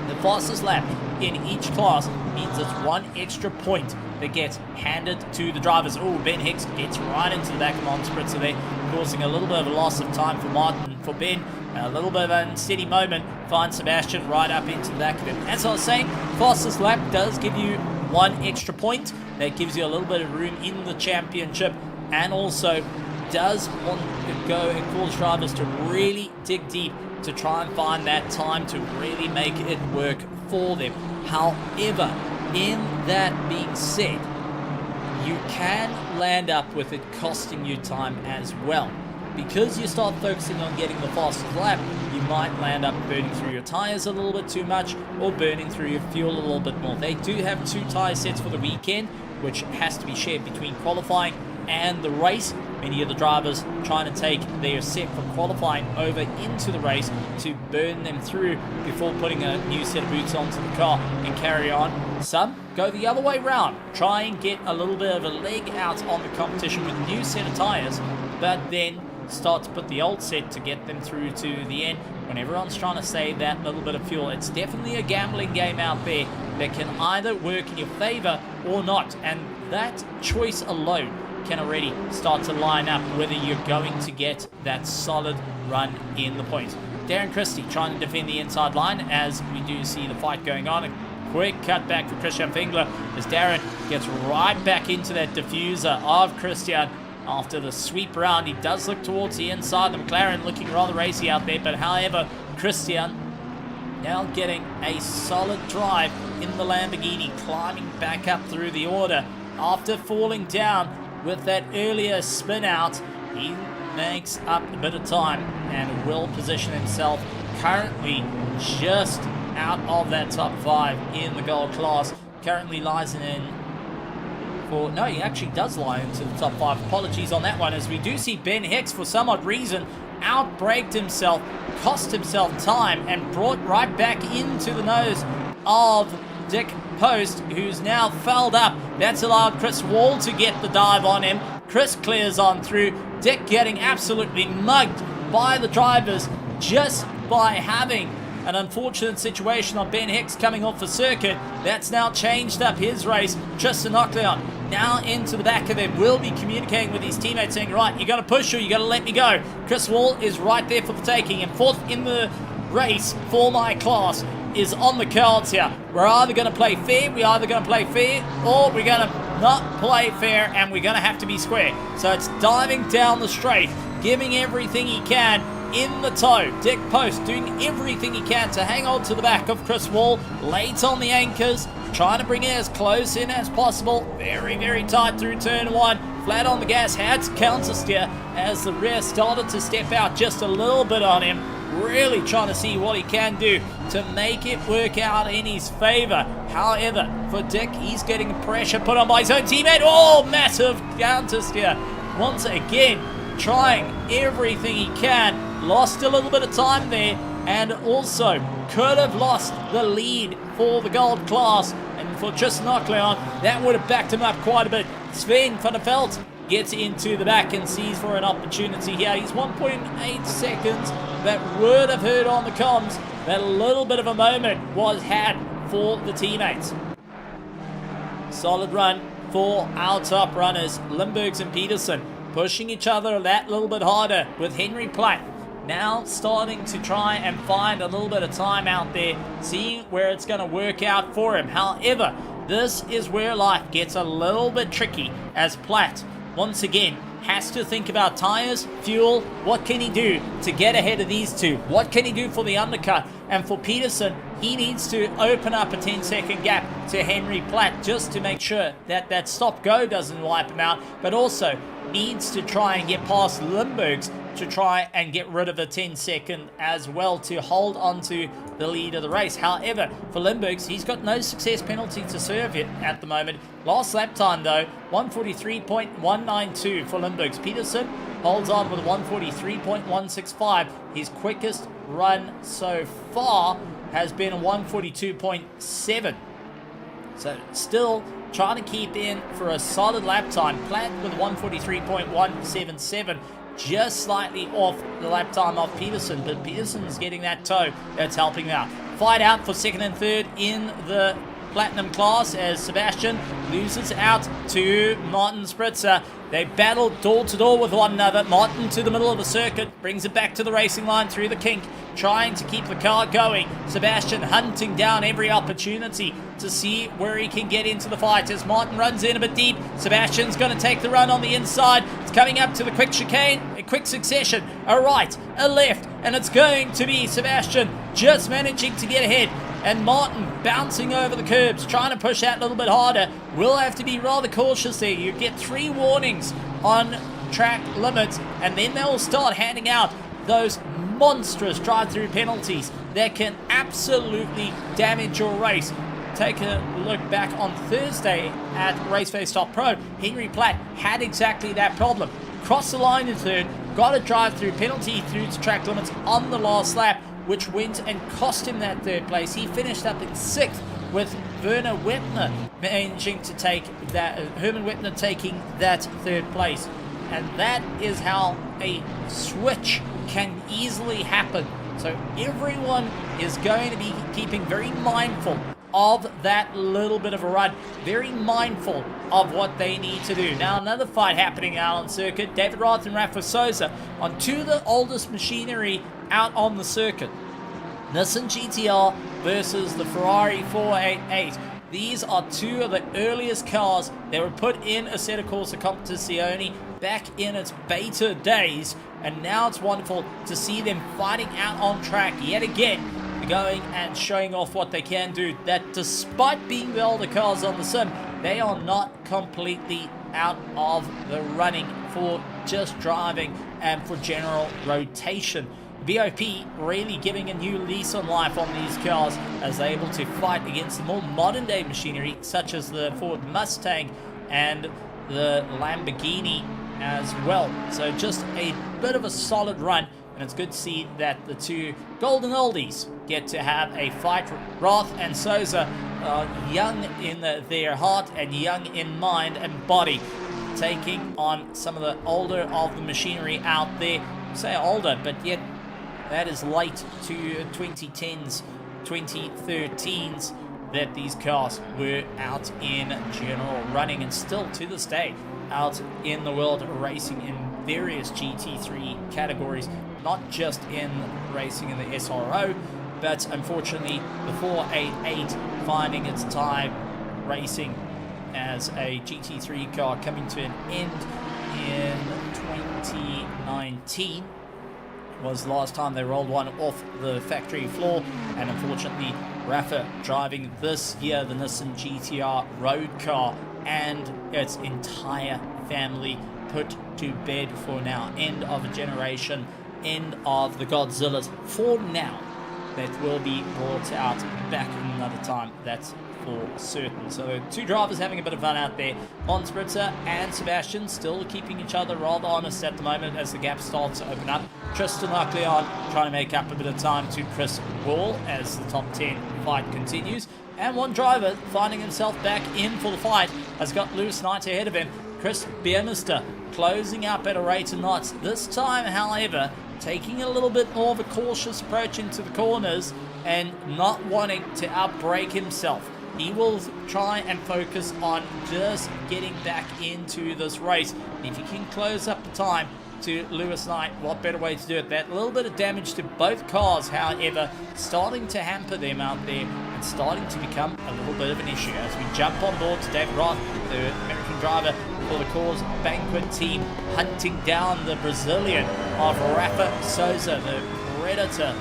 the fastest lap in each class means it's one extra point that gets handed to the drivers. Oh, Ben Hicks gets right into the back of Martin Spritzer there, causing a little bit of a loss of time for Martin. For Ben, a little bit of an unsteady moment, finds Sebastian right up into the back of him. As I was saying, fastest lap does give you one extra point. That gives you a little bit of room in the championship, and also does want to go and cause drivers to really dig deep to try and find that time to really make it work for them. However, in that being said, you can land up with it costing you time as well. Because you start focusing on getting the fastest lap, you might land up burning through your tires a little bit too much or burning through your fuel a little bit more. They do have 2 tire sets for the weekend, which has to be shared between qualifying and the race. Many of the drivers trying to take their set from qualifying over into the race to burn them through before putting a new set of boots onto the car and carry on. Some go the other way round, try and get a little bit of a leg out on the competition with a new set of tires, but then start to put the old set to get them through to the end when everyone's trying to save that little bit of fuel. It's definitely a gambling game out there that can either work in your favor or not, and that choice alone can already start to line up whether you're going to get that solid run in the points. Darren Christie trying to defend the inside line as we do see the fight going on. A quick cut back for Christian Fingler as Darren gets right back into that diffuser of Christian. After the sweep round, he does look towards the inside. The McLaren looking rather racy out there, but however, Christian now getting a solid drive in the Lamborghini, climbing back up through the order. After falling down with that earlier spin out, he makes up a bit of time and will position himself currently just out of that top 5 in the gold class. Currently lies in no, he actually does lie into the top 5. Apologies on that one, as we do see Ben Hicks, for some odd reason, outbraked himself, cost himself time, and brought right back into the nose of Dick Post, who's now fouled up. That's allowed Chris Wall to get the dive on him. Chris clears on through. Dick getting absolutely mugged by the drivers just by having an unfortunate situation on Ben Hicks coming off the circuit. That's now changed up his race. Tristan Ocleon now into the back of him, will be communicating with his teammates saying, right, you got to push or you got to let me go. Chris Wall is right there for the taking, and fourth in the race for my class is on the cards here. We're either going to play fair, or we're going to not play fair, and we're going to have to be square. So it's diving down the straight, giving everything he can in the toe. Dick Post doing everything he can to hang on to the back of Chris Wall, late on the anchors, trying to bring it as close in as possible. Very, very tight through turn 1. Flat on the gas, had to counter steer as the rear started to step out just a little bit on him. Really trying to see what he can do to make it work out in his favor. However, for Dick, he's getting pressure put on by his own teammate. Oh, massive counter steer. Once again, trying everything he can. Lost a little bit of time there, and also could have lost the lead for the gold class. And for Tristan Ockleon, that would have backed him up quite a bit. Sven van der Veld gets into the back and sees for an opportunity here. He's 1.8 seconds. That would have heard on the comms that a little bit of a moment was had for the teammates. Solid run for our top runners, Limburgs and Peterson, pushing each other that little bit harder with Henry Platt now starting to try and find a little bit of time out there, seeing where it's going to work out for him. However, this is where life gets a little bit tricky as Platt once again has to think about tires, fuel, what can he do to get ahead of these two? What can he do for the undercut? And for Peterson, he needs to open up a 10-second gap to Henry Platt just to make sure that that stop-go doesn't wipe him out, but also needs to try and get past Limburgs to try and get rid of a 10-second as well to hold on to the lead of the race. However, for Limburgs, he's got no success penalty to serve it at the moment. Last lap time, though, 143.192 for Limburgs. Peterson holds on with 143.165. His quickest run so far has been 142.7. So still trying to keep in for a solid lap time. Platt with 143.177. Just slightly off the lap time of Peterson, but Peterson's getting that toe that's helping out. Fight out for second and third in the Platinum class as Sebastian loses out to Martin Spritzer. They battle door to door with one another. Martin to the middle of the circuit, brings it back to the racing line through the kink, trying to keep the car going. Sebastian hunting down every opportunity to see where he can get into the fight as Martin runs in a bit deep. Sebastian's going to take the run on the inside. It's coming up to the quick chicane, a quick succession, a right, a left, and it's going to be Sebastian just managing to get ahead. And Martin bouncing over the curbs, trying to push out a little bit harder. Will have to be rather cautious there. You get 3 warnings on track limits, and then they'll start handing out those monstrous drive-through penalties that can absolutely damage your race. Take a look back on Thursday at Raceface Top Pro. Henry Platt had exactly that problem. Crossed the line in third, got a drive-through penalty through to track limits on the last lap, which went and cost him that third place. He finished up in 6th with Werner Wepner managing to take that, Herman Wepner taking that third place. And that is how a switch can easily happen. So everyone is going to be keeping very mindful of that little bit of a run, very mindful of what they need to do. Now another fight happening out on circuit. David Roth and Rafa Souza on 2 of the oldest machinery out on the circuit. Nissan GTR versus the Ferrari 488. These are 2 of the earliest cars that were put in Assetto Corsa Competizione back in its beta days, and now it's wonderful to see them fighting out on track yet again, going and showing off what they can do, that despite being the older cars on the sim, they are not completely out of the running for just driving and for general rotation. BOP really giving a new lease on life on these cars as they're able to fight against the more modern day machinery such as the Ford Mustang and the Lamborghini as well. So just a bit of a solid run, and it's good to see that the 2 golden oldies get to have a fight. Roth and Souza are young in their heart and young in mind and body, taking on some of the older of the machinery out there. I say older, but yet that is late to 2010s, 2013s that these cars were out in general running, and still to this day out in the world racing in various GT3 categories, not just in racing in the SRO, but unfortunately the 488 finding its time racing as a GT3 car coming to an end in 2019 was the last time they rolled one off the factory floor, and unfortunately Rafa driving this year the Nissan GTR road car and its entire family put to bed for now. End of a generation, end of the Godzillas for now. That will be brought out back another time, that's for certain. So two drivers having a bit of fun out there. Hans Spritzer and Sebastian still keeping each other rather honest at the moment as the gap starts to open up. Tristan Leon trying to make up a bit of time to Chris Wall as the top 10 fight continues. And one driver finding himself back in for the fight has got Lewis Knight ahead of him. Chris Beermister closing up at a rate of knots. This time, however, taking a little bit more of a cautious approach into the corners and not wanting to outbrake himself. He will try and focus on just getting back into this race. If he can close up the time to Lewis Knight, what better way to do it? That little bit of damage to both cars, however, starting to hamper them out there and starting to become a little bit of an issue. As we jump on board to David Roth, the American driver for the Coors Banquet team, hunting down the Brazilian of Rafa Souza, the Predator,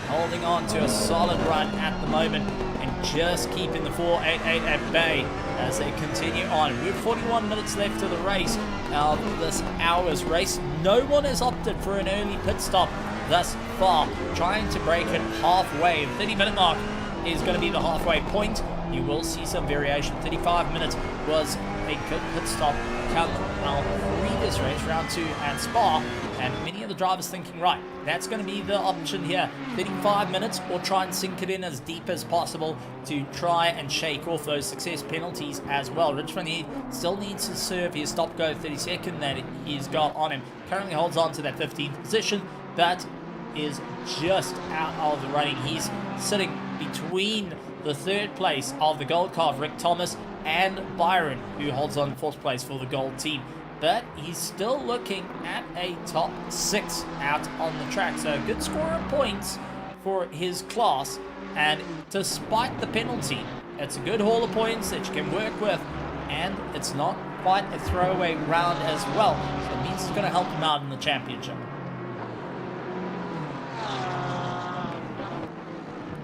holding on to a solid run at the moment and just keeping the 488 at bay as they continue on. We have 41 minutes left of the race of this hour's race. No one has opted for an early pit stop thus far, trying to break it halfway. The 30-minute mark is going to be the halfway point. You will see some variation. 35 minutes was a good pit stop come our previous race, round 2 at Spa, and many of the drivers thinking, right, that's going to be the option here. 35 minutes, or try and sink it in as deep as possible to try and shake off those success penalties as well. Rich Van Heer still needs to serve his stop-go 32nd that he's got on him. Currently holds on to that 15th position, but is just out of the running. He's sitting between the third place of the gold car, Rick Thomas, and Byron, who holds on fourth place for the gold team. But he's still looking at a top 6 out on the track. So a good score of points for his class. And despite the penalty, it's a good haul of points that you can work with. And it's not quite a throwaway round as well. So it means it's going to help him out in the championship.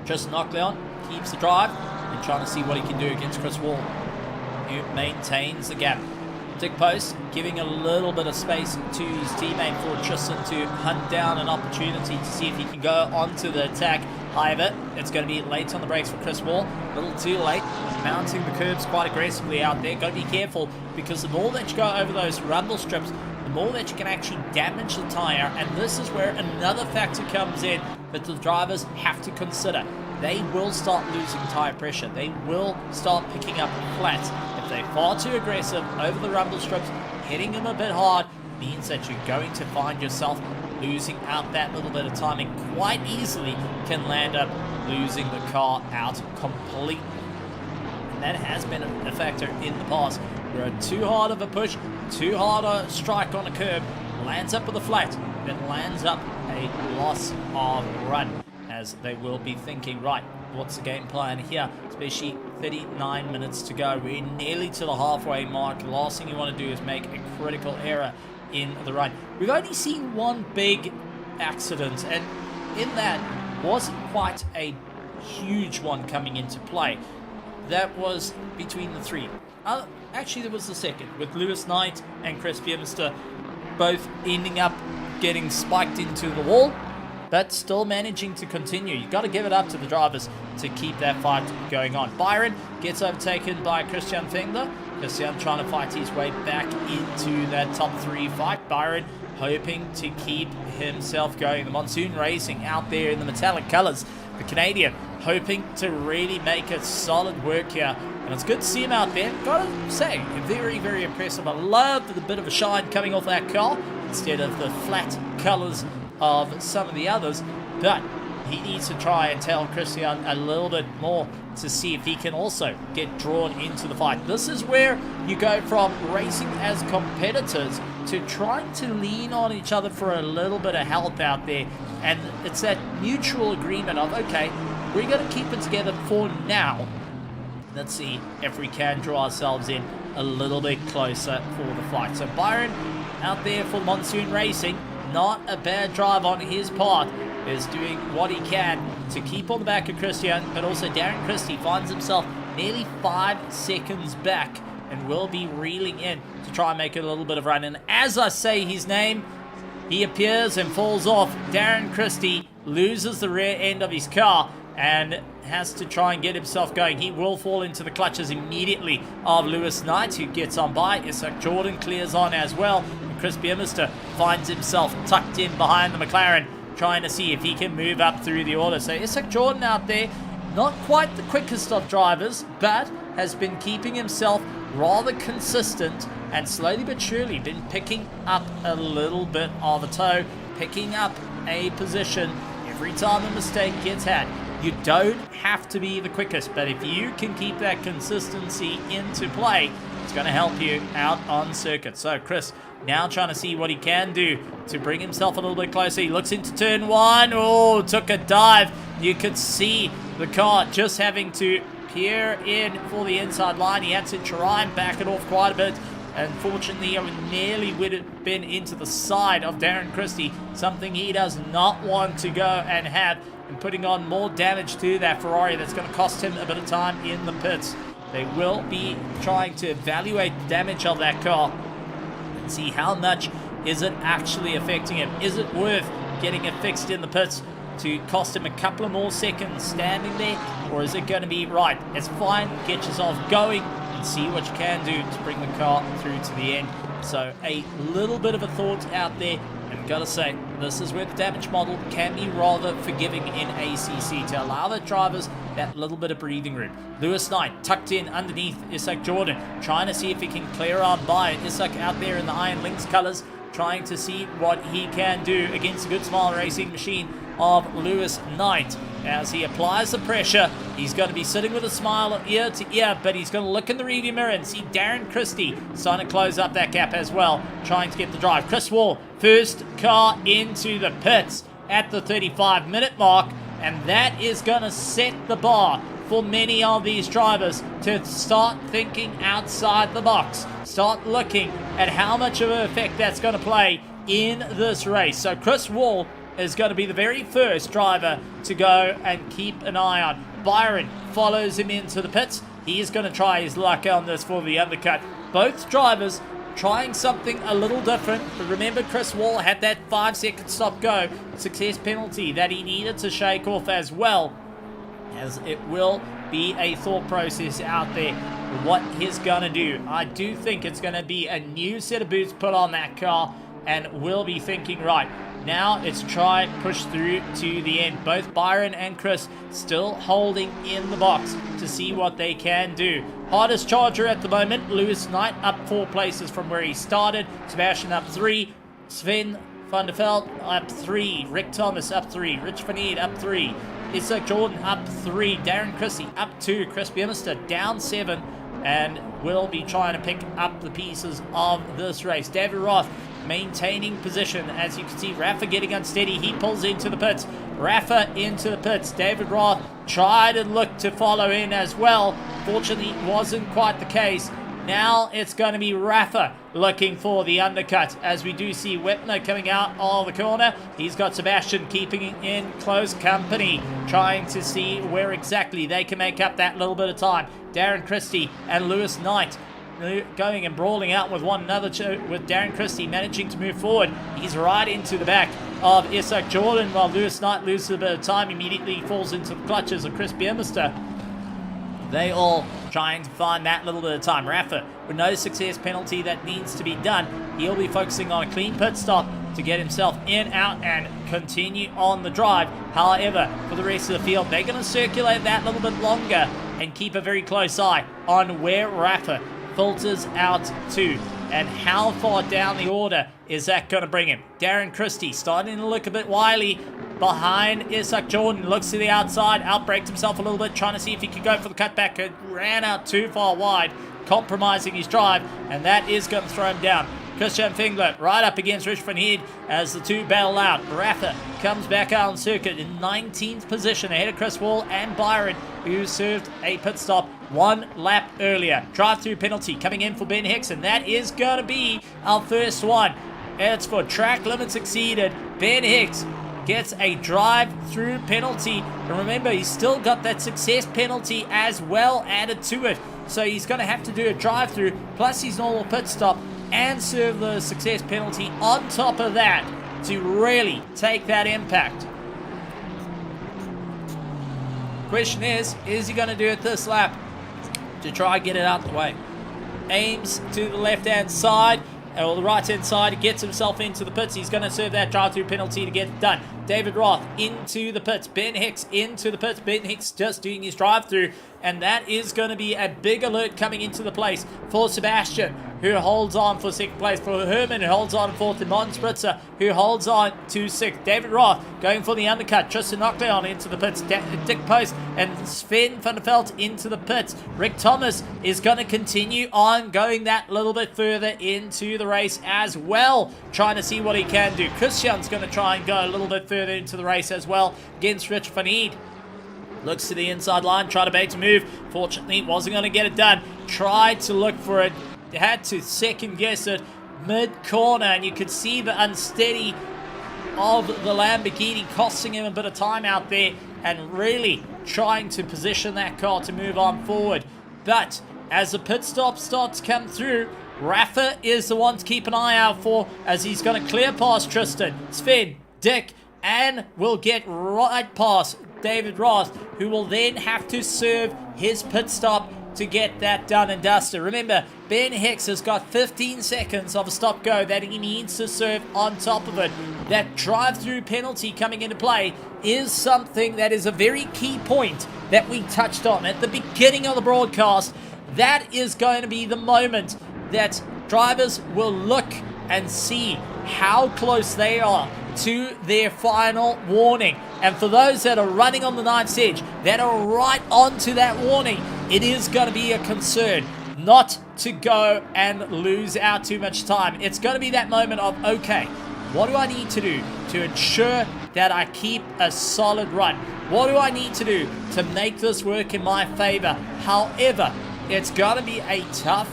Tristan Knockleon keeps the drive and trying to see what he can do against Chris Wall, who maintains the gap. Dick Post giving a little bit of space to his teammate for Tristan to hunt down an opportunity to see if he can go onto the attack. However, it's going to be late on the brakes for Chris Wall. A little too late. Mounting the curbs quite aggressively out there. Got to be careful, because the more that you go over those rumble strips, the more that you can actually damage the tire. And this is where another factor comes in that the drivers have to consider. They will start losing tire pressure. They will start picking up flat. If they're far too aggressive over the rumble strips, hitting them a bit hard, means that you're going to find yourself losing out that little bit of time, and quite easily can land up losing the car out completely. And that has been a factor in the past, where too hard of a push, too hard a strike on a curb, lands up with a flat, then lands up a loss of run, as they will be thinking, right, what's the game plan here? Especially 39 minutes to go. We're nearly to the halfway mark. The last thing you want to do is make a critical error in the run. We've only seen one big accident, and in that wasn't quite a huge one coming into play. That was between the three. Actually, there was the second, with Lewis Knight and Chris Beermister both ending up getting spiked into the wall, but still managing to continue. You've got to give it up to the drivers to keep that fight going on. Byron gets overtaken by Christian Fengler. Christian trying to fight his way back into that top 3 fight. Byron hoping to keep himself going. The Monsoon Racing out there in the metallic colours. The Canadian hoping to really make a solid work here. And it's good to see him out there. Gotta say, very, very impressive. I love the bit of a shine coming off that car instead of the flat colours of some of the others, but he needs to try and tell Christian a little bit more to see if he can also get drawn into the fight. This is where you go from racing as competitors to trying to lean on each other for a little bit of help out there. And it's that mutual agreement of, okay, we're going to keep it together for now. Let's see if we can draw ourselves in a little bit closer for the fight. So Byron out there for Monsoon Racing, not a bad drive on his part, is doing what he can to keep on the back of Christian, but also Darren Christie finds himself nearly 5 seconds back and will be reeling in to try and make it a little bit of run. And as I say his name, he appears and falls off. Darren Christie loses the rear end of his car and has to try and get himself going. He will fall into the clutches immediately of Lewis Knight, who gets on by. Isaac Jordan clears on as well. And Chris Biermeister finds himself tucked in behind the McLaren, trying to see if he can move up through the order. So Isaac Jordan out there, not quite the quickest of drivers, but has been keeping himself rather consistent and slowly but surely been picking up a little bit of a toe, picking up a position every time a mistake gets had. You don't have to be the quickest, but if you can keep that consistency into play, it's going to help you out on circuit. So Chris now trying to see what he can do to bring himself a little bit closer. He looks into turn 1. Oh, took a dive. You could see the car just having to peer in for the inside line. He had to try and back it off quite a bit. Unfortunately, it nearly would have been into the side of Darren Christie, something he does not want to go and have, and putting on more damage to that Ferrari that's going to cost him a bit of time in the pits. They will be trying to evaluate the damage of that car and see how much is it actually affecting him. Is it worth getting it fixed in the pits to cost him a couple of more seconds standing there, or is it going to be, right, it's fine, get yourself going and see what you can do to bring the car through to the end. So a little bit of a thought out there, and gotta say, this is where the damage model can be rather forgiving in ACC to allow the drivers that little bit of breathing room. Lewis Knight tucked in underneath Isaac Jordan, trying to see if he can clear on by Isaac out there in the Iron Lynx colors, trying to see what he can do against the Good Smile Racing machine of Lewis Knight. As he applies the pressure, he's going to be sitting with a smile ear to ear, but he's going to look in the rearview mirror and see Darren Christie starting to close up that gap as well, trying to get the drive. Chris Wall, first car into the pits at the 35-minute mark, and that is going to set the bar for many of these drivers to start thinking outside the box, start looking at how much of an effect that's going to play in this race. So Chris Wall is going to be the very first driver to go and keep an eye on. Byron follows him into the pits. He is going to try his luck on this for the undercut. Both drivers trying something a little different, but remember Chris Wall had that 5-second stop go success penalty that he needed to shake off as well, as it will be a thought process out there what he's going to do. I do think it's going to be a new set of boots put on that car, and we'll be thinking, right, now it's try push through to the end. Both Byron and Chris still holding in the box to see what they can do. Hardest charger at the moment, Lewis Knight up 4 places from where he started. Sebastian up 3. Sven van der Veld up 3. Rick Thomas up 3. Rich Van Eed up 3. Isaac Jordan up 3. Darren Christie up 2. Chris Biermeister down 7. And will be trying to pick up the pieces of this race. David Roth maintaining position. As you can see, Rafa getting unsteady. He pulls into the pits. Rafa into the pits. David Roth tried and looked to follow in as well. Fortunately, wasn't quite the case. Now it's going to be Rafa looking for the undercut, as we do see Wepner coming out of the corner. He's got Sebastian keeping in close company, trying to see where exactly they can make up that little bit of time. Darren Christie and Lewis Knight going and brawling out with one another, with Darren Christie managing to move forward. He's right into the back of Isaac Jordan, while Lewis Knight loses a bit of time, immediately falls into the clutches of Chris Biermeister. They all trying to find that little bit of time. Rafa, with no success penalty that needs to be done, he'll be focusing on a clean pit stop to get himself in, out, and continue on the drive. However, for the rest of the field, they're going to circulate that little bit longer and keep a very close eye on where Rafa filters out to, and how far down the order is that going to bring him. Darren Christie starting to look a bit wily behind Isaac Jordan, looks to the outside, outbraked himself a little bit, trying to see if he could go for the cutback. It ran out too far wide, compromising his drive, and that is going to throw him down. Christian Fingler right up against Rich van Heed as the two battle out. Rafa comes back out on circuit in 19th position ahead of Chris Wall and Byron, who served a pit stop 1 lap earlier. Drive-through penalty coming in for Ben Hicks, and that is going to be our first one. It's for track limits exceeded. Ben Hicks gets a drive-through penalty. And remember, he's still got that success penalty as well added to it. So he's going to have to do a drive-through plus his normal pit stop and serve the success penalty on top of that to really take that impact. Question is he going to do it this lap to try and get it out the way? Aims to the left-hand side, or the right-hand side. He gets himself into the pits. He's going to serve that drive-through penalty to get it done. David Roth into the pits. Ben Hicks into the pits. Ben Hicks just doing his drive-through. And that is going to be a big alert coming into the place for Sebastian, who holds on for second place. For Herman, who holds on fourth. And Martin Spritzer, who holds on to sixth. David Roth going for the undercut. Tristan Knockdown into the pits. Dick Post and Sven van der Veld into the pits. Rick Thomas is going to continue on going that little bit further into the race as well, trying to see what he can do. Christian's going to try and go a little bit further into the race as well against Rich van Heed. Looks to the inside line, try to bait to move. Fortunately, wasn't going to get it done. Tried to look for it. Had to second guess it mid-corner, and you could see the unsteady of the Lamborghini costing him a bit of time out there and really trying to position that car to move on forward. But as the pit stop starts to come through, Rafa is the one to keep an eye out for, as he's going to clear past Tristan, Sven, Dick, and will get right past David Roth, who will then have to serve his pit stop to get that done and dusted. Remember, Ben Hicks has got 15 seconds of a stop-go that he needs to serve on top of it. That drive-through penalty coming into play is something that is a very key point that we touched on at the beginning of the broadcast. That is going to be the moment that drivers will look and see how close they are to their final warning. And for those that are running on the knife's edge, that are right onto that warning, it is going to be a concern not to go and lose out too much time. It's going to be that moment of, okay, what do I need to do to ensure that I keep a solid run? What do I need to do to make this work in my favor? However, it's going to be a tough,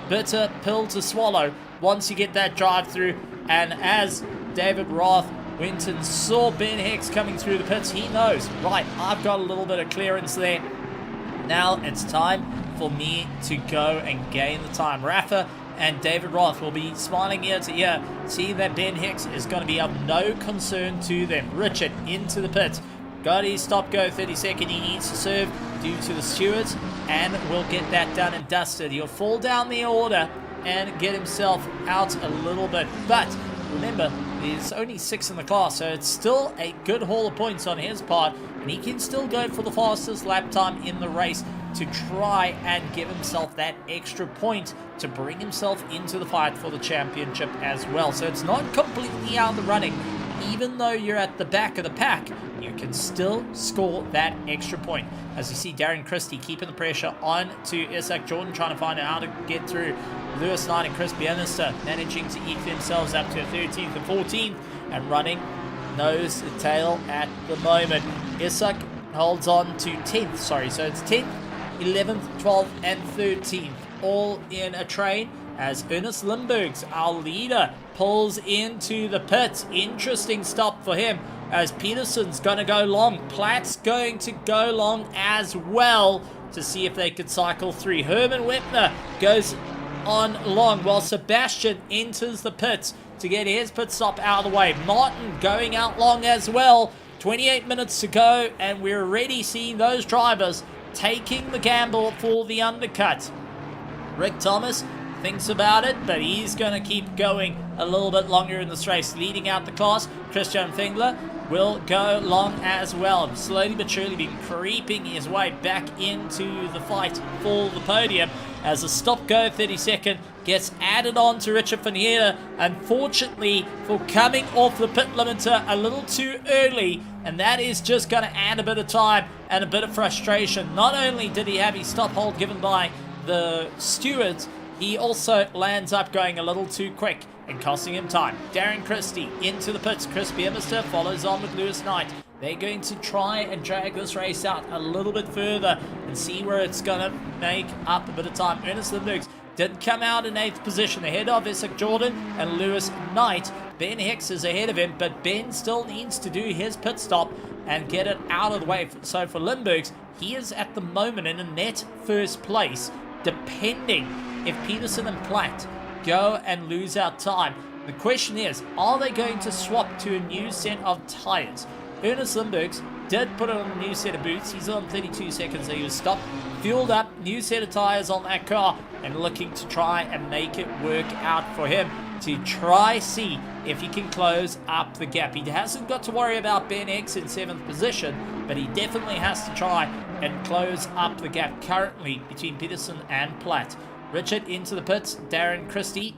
bitter pill to swallow once you get that drive through. And as David Roth went and saw Ben Hicks coming through the pits, he knows, right, I've got a little bit of clearance there. Now it's time for me to go and gain the time. Rafa and David Roth will be smiling ear to ear, seeing that Ben Hicks is going to be of no concern to them. Richard into the pits. Got his stop-go 30-second. He needs to serve due to the stewards, and will get that done and dusted. He'll fall down the order and get himself out a little bit. But remember, there's only 6 in the class, so it's still a good haul of points on his part, and he can still go for the fastest lap time in the race to try and give himself that extra point to bring himself into the fight for the championship as well. So it's not completely out of the running. Even though you're at the back of the pack, you can still score that extra point. As you see, Darren Christie keeping the pressure on to Isaac Jordan, trying to find out how to get through. Lewis Knight and Chris Bianister managing to eke themselves up to 13th and 14th and running nose to tail at the moment. Isaac holds on to 10th, so it's 10th, 11th, 12th and 13th, all in a train as Ernest Limburg's, our leader, pulls into the pits. Interesting stop for him as Peterson's going to go long. Platt's going to go long as well to see if they could cycle through. Herman Wepner goes on long while Sebastian enters the pits to get his pit stop out of the way. Martin going out long as well. 28 minutes to go, and we're already seeing those drivers taking the gamble for the undercut. Rick Thomas thinks about it, but he's going to keep going a little bit longer in this race. Leading out the class, Christian Fingler will go long as well. Slowly but surely been creeping his way back into the fight for the podium as a stop-go 30-second gets added on to Richard van Heerden, unfortunately for coming off the pit limiter a little too early, and that is just going to add a bit of time and a bit of frustration. Not only did he have his stop hold given by the stewards, He also lands up going a little too quick and costing him time. Darren Christie into the pits. Chris Beermister follows on with Lewis Knight. They're going to try and drag this race out a little bit further and see where it's going to make up a bit of time. Ernest Limburgs did come out in 8th position ahead of Isaac Jordan and Lewis Knight. Ben Hicks is ahead of him, but Ben still needs to do his pit stop and get it out of the way. So for Limburgs, he is at the moment in a net first place, depending if Peterson and Platt go and lose out time. The question is, are they going to swap to a new set of tyres? Ernest Limburgs did put on a new set of boots. He's on 32 seconds, so he was stopped, fueled up, new set of tyres on that car, and looking to try and make it work out for him to try see if he can close up the gap. He hasn't got to worry about Ben X in 7th position, but he definitely has to try and close up the gap currently between Peterson and Platt. Richard into the pits. Darren Christie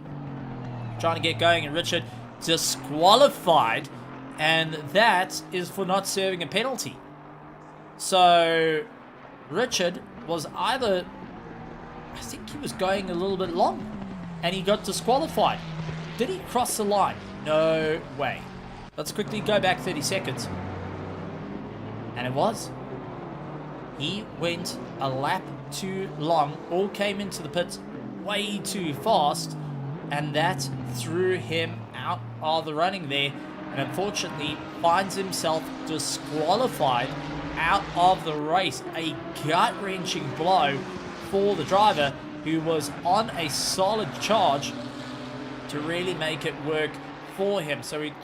trying to get going, and Richard disqualified, and that is for not serving a penalty. So Richard was either, I think he was going a little bit long and he got disqualified. Did he cross the line? No way. Let's quickly go back 30 seconds. And it was. He went a lap too long, all came into the pits way too fast, and that threw him out of the running there, and unfortunately finds himself disqualified out of the race. A gut-wrenching blow for the driver, who was on a solid charge to really make it work for him. So we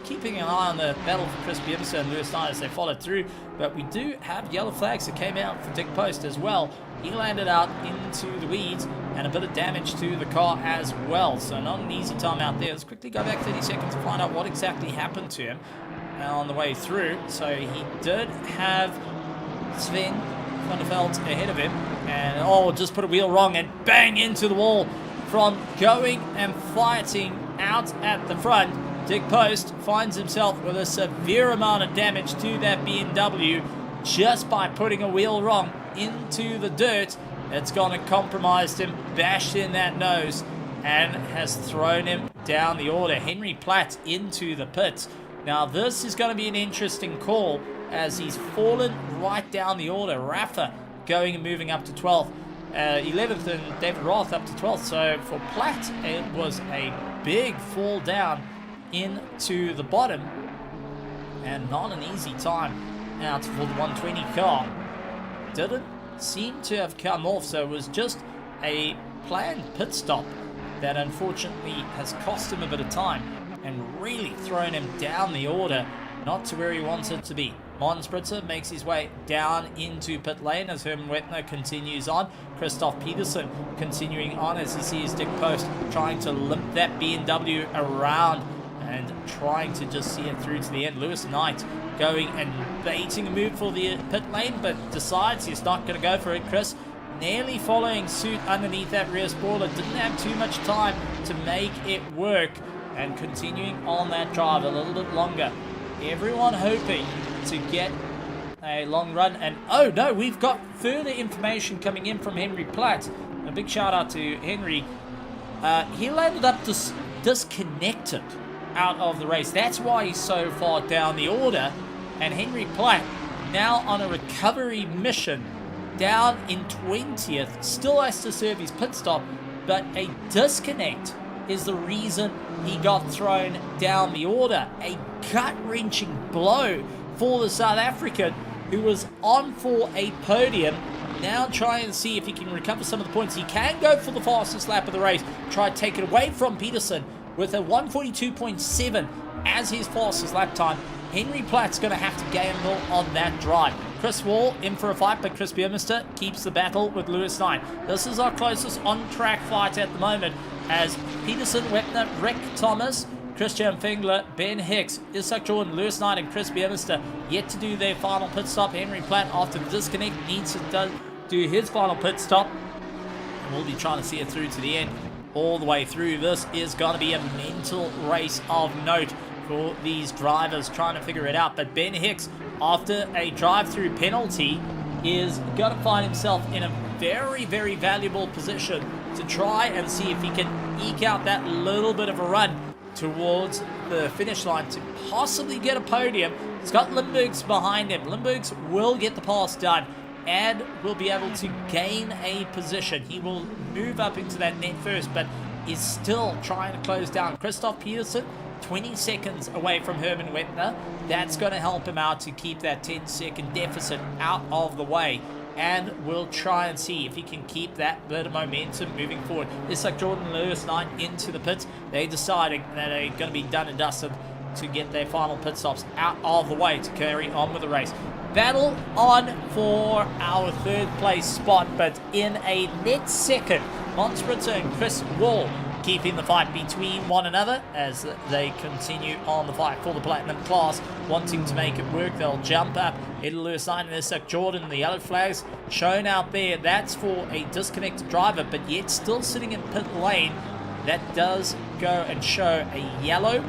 keeping an eye on the battle for Chris Beermister and Lewis Knight as they followed through, but we do have yellow flags that came out for Dick Post as well. He landed out into the weeds and a bit of damage to the car as well, so not an easy time out there. Let's quickly go back 30 seconds to find out what exactly happened to him on the way through. So he did have Sven van der Veld ahead of him, and just put a wheel wrong and bang into the wall from going and fighting out at the front. Dick Post finds himself with a severe amount of damage to that BMW just by putting a wheel wrong into the dirt. It's gone and compromised him, bashed in that nose, and has thrown him down the order. Henry Platt into the pits. Now this is going to be an interesting call as he's fallen right down the order. Rafa going and moving up to 12th. 11th, and David Roth up to 12th. So for Platt, it was a big fall down into the bottom, and not an easy time out for the 120 car. Didn't seem to have come off, so it was just a planned pit stop that unfortunately has cost him a bit of time and really thrown him down the order, not to where he wanted to be. Mon Spritzer makes his way down into pit lane as Herman Wetner continues on. Christoph Peterson continuing on as he sees Dick Post trying to limp that BMW around and trying to just see it through to the end. Lewis Knight going and baiting a move for the pit lane, but decides he's not going to go for it. Chris nearly following suit underneath that rear spoiler. Didn't have too much time to make it work, and continuing on that drive a little bit longer. Everyone hoping to get a long run, and oh no, we've got further information coming in from Henry Platt. A big shout out to Henry. He landed up disconnected out of the race. That's why he's so far down the order, and Henry Platt now on a recovery mission down in 20th, still has to serve his pit stop, but a disconnect is the reason he got thrown down the order. A gut-wrenching blow for the South African, who was on for a podium. Now try and see if he can recover some of the points. He can go for the fastest lap of the race, try to take it away from Peterson with a 142.7 as his fastest lap time. Henry Platt's going to have to gamble on that drive. Chris Wall in for a fight, but Chris Beermister keeps the battle with Lewis Knight. This is our closest on-track fight at the moment, as Peterson, Wetner, Rick Thomas, Christian Fingler, Ben Hicks, Isaac Jordan, Lewis Knight, and Chris Beermister yet to do their final pit stop. Henry Platt, after the disconnect, needs to do his final pit stop, and we'll be trying to see it through to the end, all the way through. This is going to be a mental race of note for these drivers trying to figure it out. But Ben Hicks, after a drive-through penalty, is going to find himself in a very, very valuable position to try and see if he can eke out that little bit of a run towards the finish line to possibly get a podium. He's got Limburgs behind him. Limburgs will get the pass done and will be able to gain a position. He will move up into that net first, but is still trying to close down. Christoph Peterson, 20 seconds away from Herman Wettner. That's going to help him out to keep that 10-second deficit out of the way. And we'll try and see if he can keep that bit of momentum moving forward. It's like Jordan Lewis 9 into the pits. They're deciding that they're going to be done and dusted to get their final pit stops out of the way to carry on with the race. Battle on for our third place spot, but in a net second, Monspritzer and Chris Wall keeping the fight between one another as they continue on the fight for the Platinum class, wanting to make it work. They'll jump up. It'll Lewis 9 and Isaac Jordan. The yellow flags shown out there. That's for a disconnected driver, but yet still sitting in pit lane. That does go and show a yellow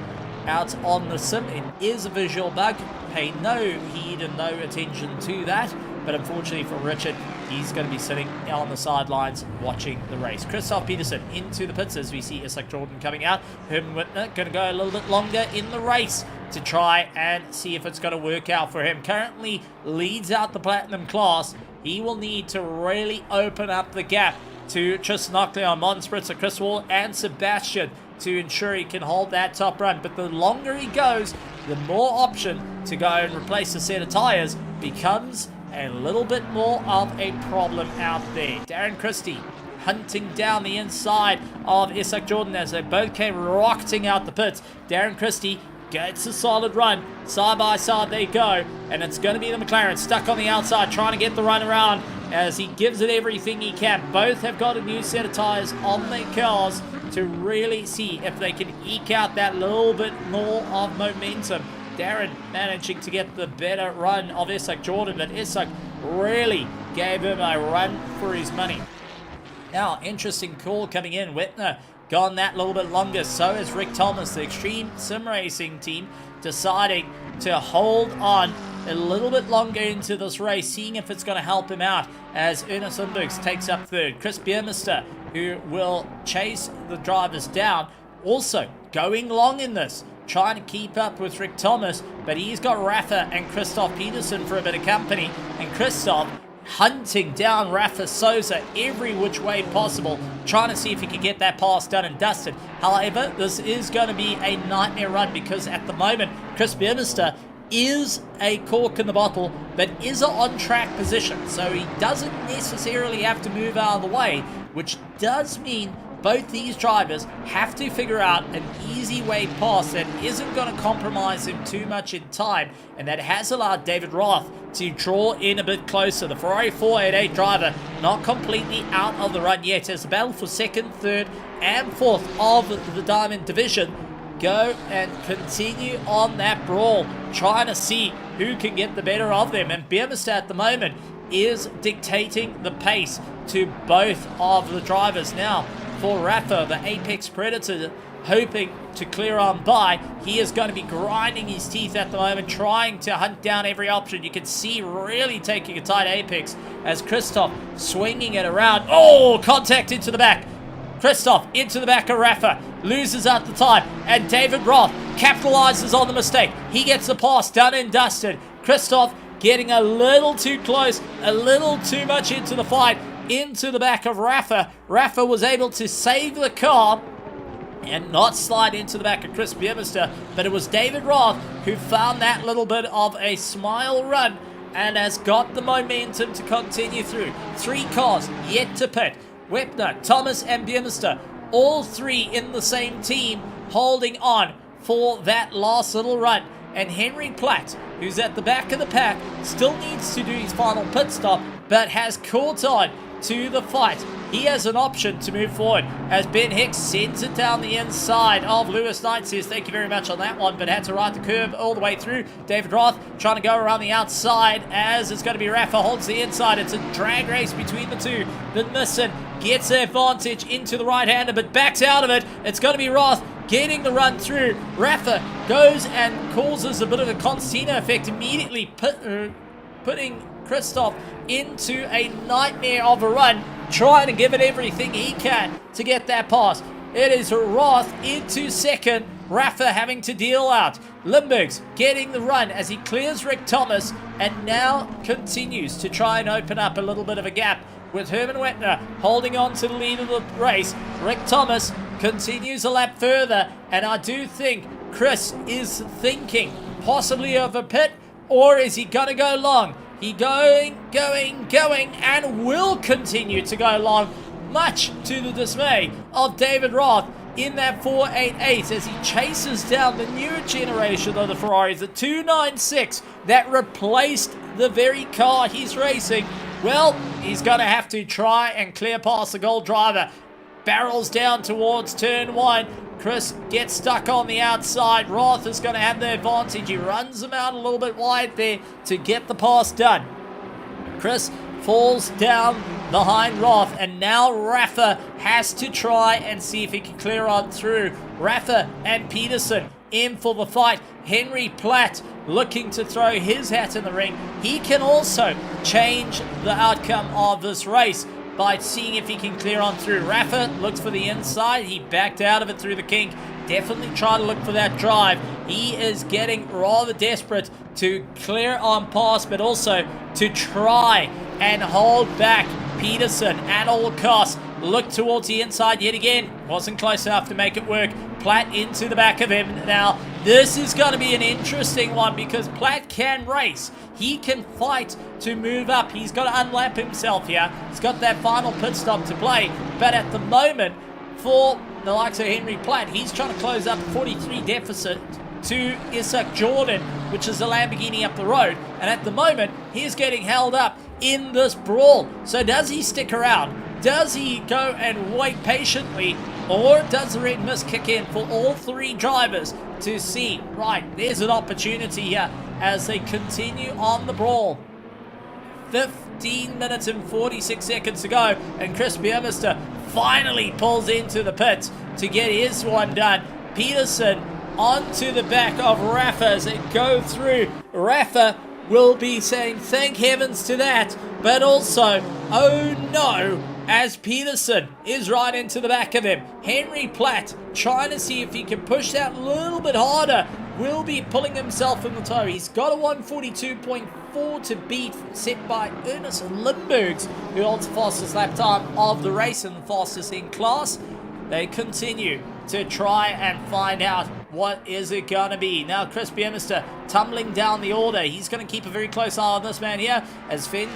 out on the sim. It is a visual bug. Pay no heed and no attention to that. But unfortunately for Richard, he's going to be sitting on the sidelines watching the race. Christoph Peterson into the pits as we see Isaac Jordan coming out. Herman Wittner going to go a little bit longer in the race to try and see if it's going to work out for him. Currently leads out the Platinum class. He will need to really open up the gap to Tristan Ockley on Monspritzer, Chris Wall and Sebastian to ensure he can hold that top run. But the longer he goes, the more option to go and replace a set of tyres becomes a little bit more of a problem out there. Darren Christie hunting down the inside of Isaac Jordan as they both came rocketing out the pits. Darren Christie gets a solid run. Side by side they go. And it's going to be the McLaren stuck on the outside trying to get the run around as he gives it everything he can. Both have got a new set of tyres on their cars to really see if they can eke out that little bit more of momentum. Darren managing to get the better run of Isaac Jordan, but Isaac really gave him a run for his money. Now, interesting call coming in. Wettner gone that little bit longer. So is Rick Thomas, the Extreme Sim Racing team, deciding to hold on a little bit longer into this race, seeing if it's going to help him out as Ernest Limburgs takes up third. Chris Biermeister, who will chase the drivers down, also going long in this, trying to keep up with Rick Thomas, but he's got Rafa and Christoph Peterson for a bit of company, and Christoph hunting down Rafa Souza every which way possible, trying to see if he can get that pass done and dusted. However, this is going to be a nightmare run because at the moment, Chris Biermeister is a cork in the bottle, but is an on-track position, so he doesn't necessarily have to move out of the way, which does mean both these drivers have to figure out an easy way past that isn't going to compromise him too much in time, and that has allowed David Roth to draw in a bit closer. The Ferrari 488 driver not completely out of the run yet as the battle for second, third and fourth of the Diamond Division go and continue on that brawl, trying to see who can get the better of them. And Biermeister at the moment is dictating the pace to both of the drivers. Now, for Rafa, the Apex Predator, hoping to clear on by, he is going to be grinding his teeth at the moment, trying to hunt down every option. You can see really taking a tight Apex as Christoph swinging it around. Oh, contact into the back. Christoph into the back of Rafa, loses out the time, and David Roth capitalizes on the mistake. He gets the pass done and dusted. Christoph getting a little too close, a little too much into the fight, into the back of Rafa. Rafa was able to save the car and not slide into the back of Chris Biermeister, but it was David Roth who found that little bit of a smile run and has got the momentum to continue through. Three cars yet to pit. Wettner, Thomas and Biermeister, all three in the same team, holding on for that last little run. And Henry Platt, who's at the back of the pack, still needs to do his final pit stop, but has caught on to the fight. He has an option to move forward as Ben Hicks sends it down the inside of Lewis Knight. Says thank you very much on that one, but had to ride the curb all the way through. David Roth trying to go around the outside as it's going to be Rafa holds the inside. It's a drag race between the two. But Nissen gets the advantage into the right-hander, but backs out of it. It's going to be Roth getting the run through. Rafa goes and causes a bit of a concertina effect, immediately putting Christoph into a nightmare of a run. trying to give it everything he can to get that pass. It is Roth into second. Rafa having to deal out. Limburg's getting the run as he clears Rick Thomas and now continues to try and open up a little bit of a gap with Herman Wetner holding on to the lead of the race. Rick Thomas continues a lap further, and I do think Chris is thinking possibly of a pit, or is he going to go long? He going, and will continue to go long, much to the dismay of David Roth in that 488 as he chases down the newer generation of the Ferraris, the 296 that replaced the very car he's racing. Well, he's going to have to try and clear past the Gold driver. Barrels down towards turn 1. Chris gets stuck on the outside. Roth is going to have the advantage. He runs him out a little bit wide there to get the pass done. Chris falls down behind Roth, and now Rafa has to try and see if he can clear on through. Rafa and Peterson in for the fight. Henry Platt looking to throw his hat in the ring. He can also change the outcome of this race by seeing if he can clear on through. Rafa looks for the inside. He backed out of it through the kink. Definitely try to look for that drive. He is getting rather desperate to clear on past, but also to try and hold back Peterson at all costs. Look towards the inside yet again. Wasn't close enough to make it work. Platt into the back of him. Now, this is going to be an interesting one because Platt can race. He can fight to move up. He's got to unlap himself here. He's got that final pit stop to play. But at the moment, for the likes of Henry Platt, he's trying to close up 43 deficit to Isaac Jordan, which is a Lamborghini up the road. And at the moment, he's getting held up in this brawl. So does he stick around? Does he go and wait patiently? Or does the red mist kick in for all three drivers to see, right, there's an opportunity here as they continue on the brawl. 15 minutes and 46 seconds to go, and Chris Biermeister finally pulls into the pits to get his one done. Peterson onto the back of Rafa as they go through. Rafa will be saying thank heavens to that, but also, oh no, as Peterson is right into the back of him. Henry Platt trying to see if he can push that a little bit harder. Will be pulling himself in the toe. He's got a 142.4 to beat, set by Ernest Limburgs, who holds the fastest lap time of the race and the fastest in class. They continue to try and find out what is it going to be. Now Chris Biermeister tumbling down the order. He's going to keep a very close eye on this man here as Finn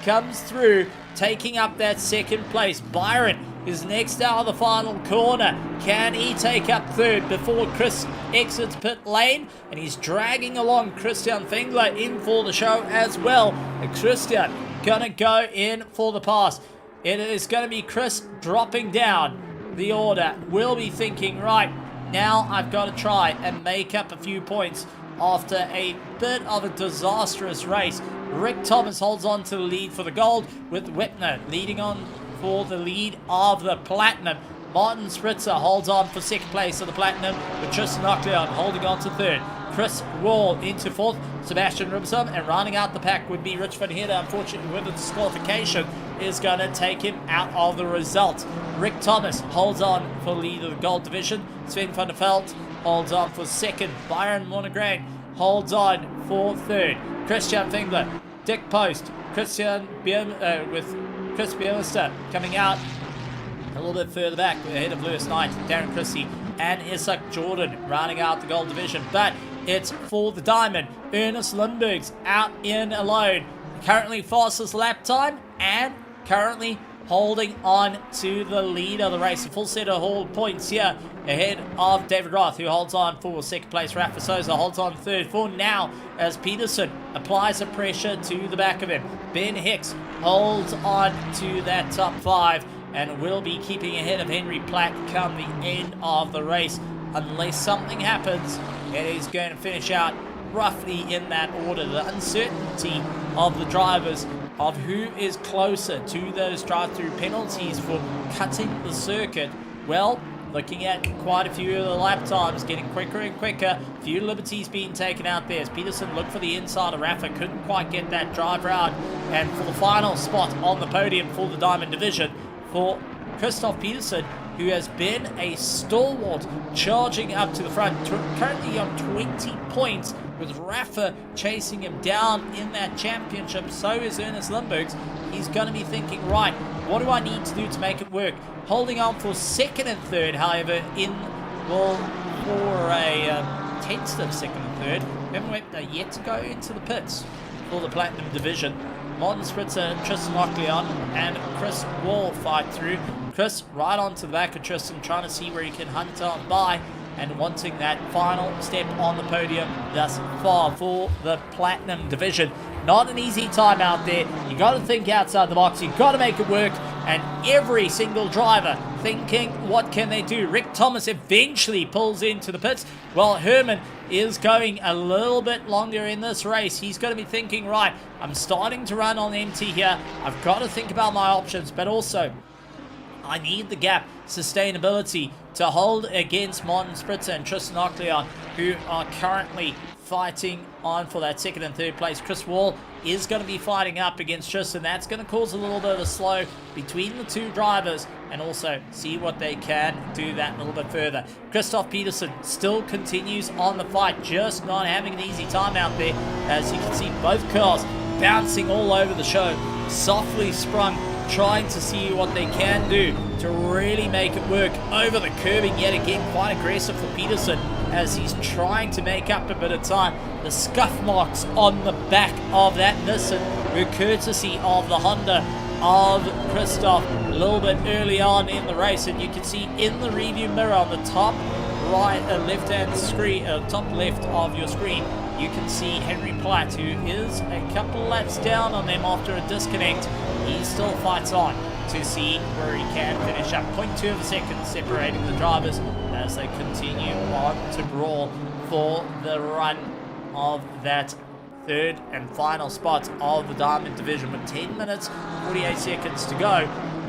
comes through, taking up that second place. Byron is next out of the final corner. Can he take up third before Chris exits pit lane? And he's dragging along Christian Fengler in for the show as well. And Christian gonna go in for the pass. It is going to be Chris dropping down the order. Will be thinking, right, now I've got to try and make up a few points after a bit of a disastrous race. Rick Thomas holds on to the lead for the gold, with Whitner leading on for the lead of the platinum. Martin Spritzer holds on for second place of the platinum, with Tristan Ockleon holding on to third. Chris Wall into fourth, Sebastian Ribson, and rounding out the pack would be Rich Van Heerden. Unfortunately, with a disqualification, is going to take him out of the result. Rick Thomas holds on for lead of the gold division. Sven van der Veld holds on for second. Byron Monagran holds on for third. Christian Fengler, Dick Post, with Chris Biermeister coming out a little bit further back ahead of Lewis Knight, Darren Christie, and Isaac Jordan rounding out the gold division. But it's for the diamond. Ernest Limburgs out in alone. Currently fastest lap time and currently holding on to the lead of the race. A full set of hold points here ahead of David Roth, who holds on for second place. Rafa Souza holds on third for now as Peterson applies the pressure to the back of him. Ben Hicks holds on to that top five and will be keeping ahead of Henry Platt come the end of the race. Unless something happens, it is going to finish out roughly in that order. The uncertainty of the drivers of who is closer to those drive-through penalties for cutting the circuit, well, Looking at quite a few of the lap times, getting quicker and quicker. A few liberties being taken out there as Peterson looked for the inside of Rafa, couldn't quite get that drive round. And for the final spot on the podium for the Diamond Division, for Christoph Peterson, who has been a stalwart charging up to the front, currently on 20 points, with Rafa chasing him down in that championship. So is Ernest Limburgs. He's going to be thinking, right, what do I need to do to make it work? Holding on for second and third, however, for a tentative second and third. They're yet to go into the pits for the Platinum Division. Martin Spritzer, Tristan Lockleon, and Chris Wall fight through. Chris right onto the back of Tristan, trying to see where he can hunt on by, and wanting that final step on the podium thus far for the Platinum Division. Not an easy time out there. You got to think outside the box. You got to make it work. And every single driver thinking, what can they do? Rick Thomas eventually pulls into the pits. Well, Herman is going a little bit longer in this race. He's going to be thinking, right, I'm starting to run on empty here. I've got to think about my options, but also I need the gap sustainability to hold against Martin Spritzer and Tristan Lockleon, who are currently fighting on for that second and third place. Chris Wall is going to be fighting up against Tristan. That's going to cause a little bit of a slow between the two drivers, and also see what they can do that a little bit further. Christoph Peterson still continues on the fight, just not having an easy time out there. As you can see, both cars bouncing all over the show, softly sprung, trying to see what they can do to really make it work. Over the curbing yet again, quite aggressive for Peterson as he's trying to make up a bit of time. The scuff marks on the back of that Nissan were courtesy of the Honda of Christoph a little bit early on in the race, and you can see in the review mirror on the top right left-hand screen, top left of your screen, you can see Henry Platt, who is a couple laps down on them after a disconnect. He still fights on to see where he can finish up. 0.2 of a second separating the drivers as they continue on to brawl for the run of that third and final spot of the Diamond Division with 10 minutes 48 seconds to go.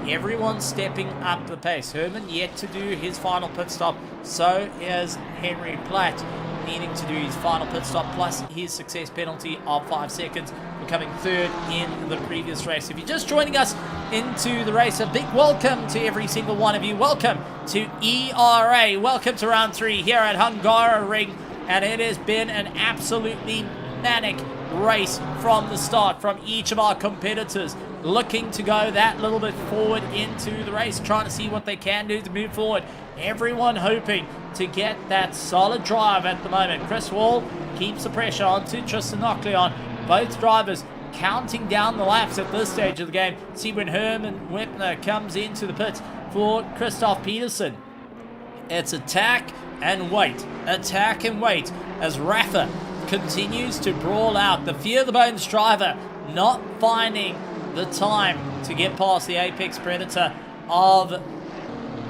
Everyone's stepping up the pace. Herman yet to do his final pit stop, so is Henry Platt needing to do his final pit stop plus his success penalty of 5 seconds, becoming third in the previous race. If you're just joining us into the race, a big welcome to every single one of you. Welcome to ERA. Welcome to round 3 here at Hungaroring, and it has been an absolutely manic race from the start from each of our competitors, looking to go that little bit forward into the race, trying to see what they can do to move forward. Everyone hoping to get that solid drive at the moment. Chris Wall keeps the pressure on to Tristan Lockleon. Both drivers counting down the laps at this stage of the game. See when Herman Wepner comes into the pits for Christoph Peterson. It's attack and wait as Rafa continues to brawl out. The Fear the Bones driver not finding the time to get past the apex predator of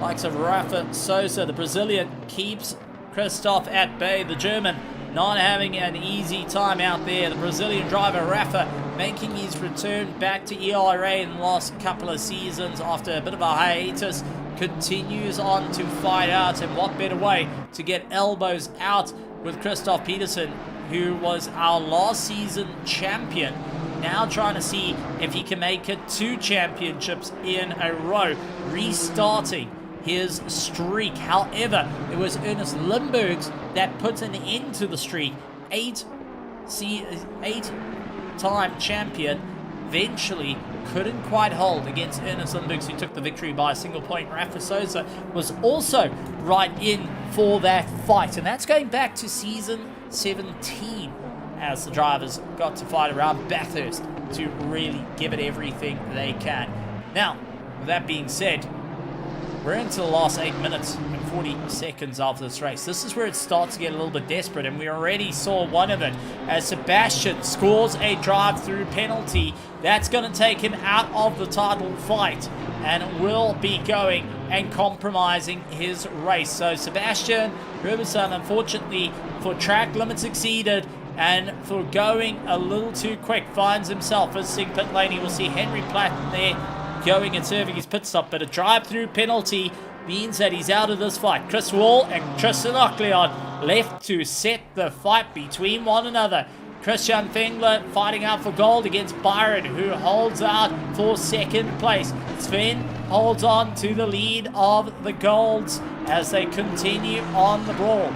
likes of Rafa Sosa. The Brazilian keeps Christoph at bay. The German not having an easy time out there. The Brazilian driver Rafa making his return back to ERA in the last couple of seasons after a bit of a hiatus, continues on to fight out, and what better way to get elbows out with Christoph Peterson, who was our last season champion, now trying to see if he can make it 2 championships in a row, restarting his streak. However, it was Ernest Limburgs that put an end to the streak. 8-time champion eventually couldn't quite hold against Ernest Limburgs, who took the victory by a single point. Rafa Sosa was also right in for that fight, and that's going back to season 17 as the drivers got to fight around Bathurst to really give it everything they can. Now, with that being said, we're into the last 8 minutes and 40 seconds of this race. This is where it starts to get a little bit desperate, and we already saw one of it as Sebastian scores a drive-through penalty. That's going to take him out of the title fight and will be going and compromising his race. So Sebastian Rubinson, unfortunately, for track limits exceeded and for going a little too quick, finds himself visiting pit lane. You will see Henry Platt there going and serving his pit stop, but a drive-through penalty means that he's out of this fight. Chris Wall and Tristan Ocleon left to set the fight between one another. Christian Fengler fighting out for gold against Byron, who holds out for second place. Sven holds on to the lead of the golds as they continue on the brawl.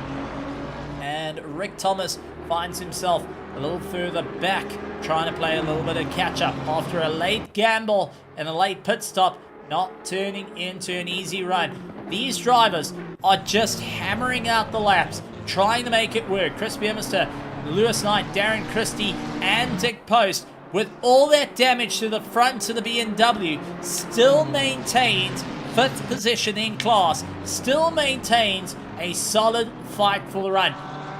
And Rick Thomas finds himself a little further back, trying to play a little bit of catch-up after a late gamble and a late pit stop, not turning into an easy run. These drivers are just hammering out the laps, trying to make it work. Chris Beamister, Lewis Knight, Darren Christie, and Dick Post, with all that damage to the front of the BMW, still maintains 5th position in class, still maintains a solid fight for the run.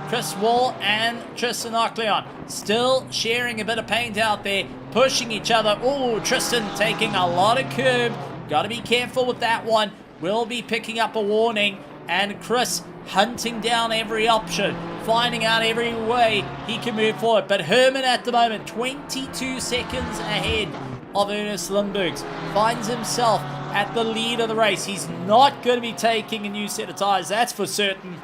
Chris Wall and Tristan Ocleon still sharing a bit of paint out there, pushing each other. Oh, Tristan taking a lot of curb. Got to be careful with that one. Will be picking up a warning. And Chris hunting down every option, finding out every way he can move forward. But Herman at the moment, 22 seconds ahead of Ernest Lindbergs, finds himself at the lead of the race. He's not going to be taking a new set of tires, that's for certain,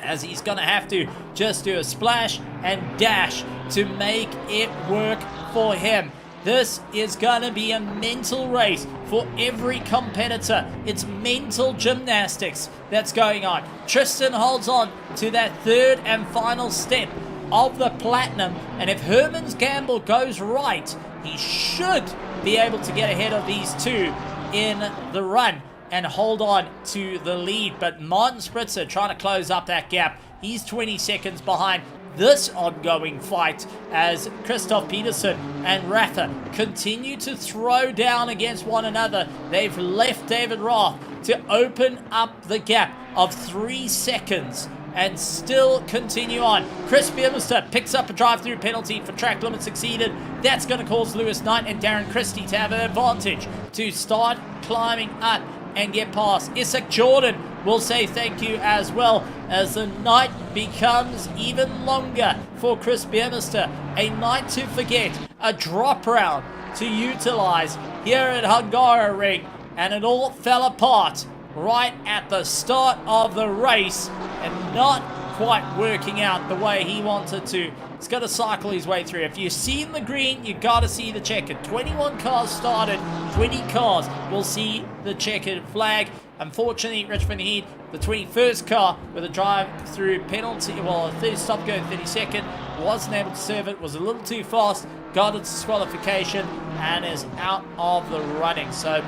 as he's going to have to just do a splash and dash to make it work for him. This is going to be a mental race for every competitor. It's mental gymnastics that's going on. Tristan holds on to that third and final step of the platinum, and if Herman's gamble goes right, he should be able to get ahead of these two in the run and hold on to the lead. But Martin Spritzer trying to close up that gap. He's 20 seconds behind this ongoing fight as Christoph Peterson and Rafa continue to throw down against one another. They've left David Roth to open up the gap of 3 seconds and still continue on. Chris Beamister picks up a drive-through penalty for track limits exceeded. That's going to cause Lewis Knight and Darren Christie to have an advantage to start climbing up and get past. Isaac Jordan will say thank you as well as the night becomes even longer for Chris Beamister. A night to forget, a drop round to utilize here at Hungaroring, and it all fell apart right at the start of the race and not quite working out the way he wanted to. He's got to cycle his way through. If you've seen the green, you got to see the checkered. 21 cars started, 20 cars will see the checkered flag. Unfortunately, Richmond Heat, the 21st car with a drive-through penalty, well, a 30 stop go 32nd, wasn't able to serve it, was a little too fast, got a disqualification, and is out of the running. So,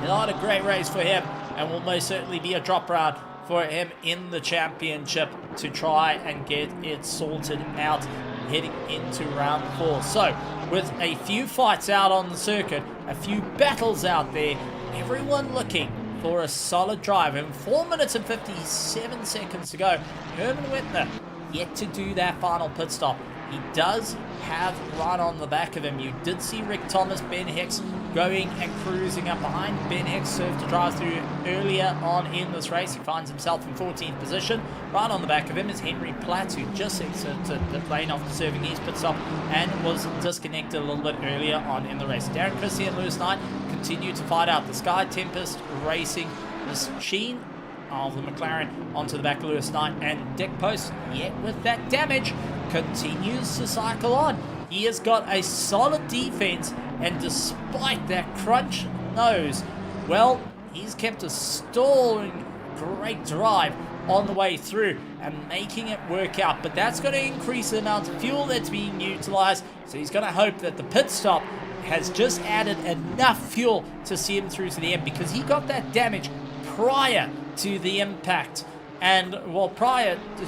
not a great race for him, and will most certainly be a drop round for him in the championship to try and get it sorted out heading into round 4. So, with a few fights out on the circuit, a few battles out there, everyone looking for a solid drive. In 4 minutes and 57 seconds to go, Herman Whitner yet to do that final pit stop. He does have run on the back of him. You did see Rick Thomas, Ben Hicks going and cruising up behind. Ben Hicks served to drive through earlier on in this race. He finds himself in 14th position. Right on the back of him is Henry Platt, who just exited the lane after serving his pit stop and was disconnected a little bit earlier on in the race. Darren Christie and Lewis Knight continue to fight out. The Sky Tempest Racing machine of the McLaren onto the back of Lewis Knight, and Dick Post, yet with that damage, continues to cycle on. He has got a solid defense, and despite that crunch nose, well, he's kept a stalling great drive on the way through and making it work out. But that's going to increase the amount of fuel that's being utilized, so he's going to hope that the pit stop has just added enough fuel to see him through to the end, because he got that damage prior to the impact. And well, prior to,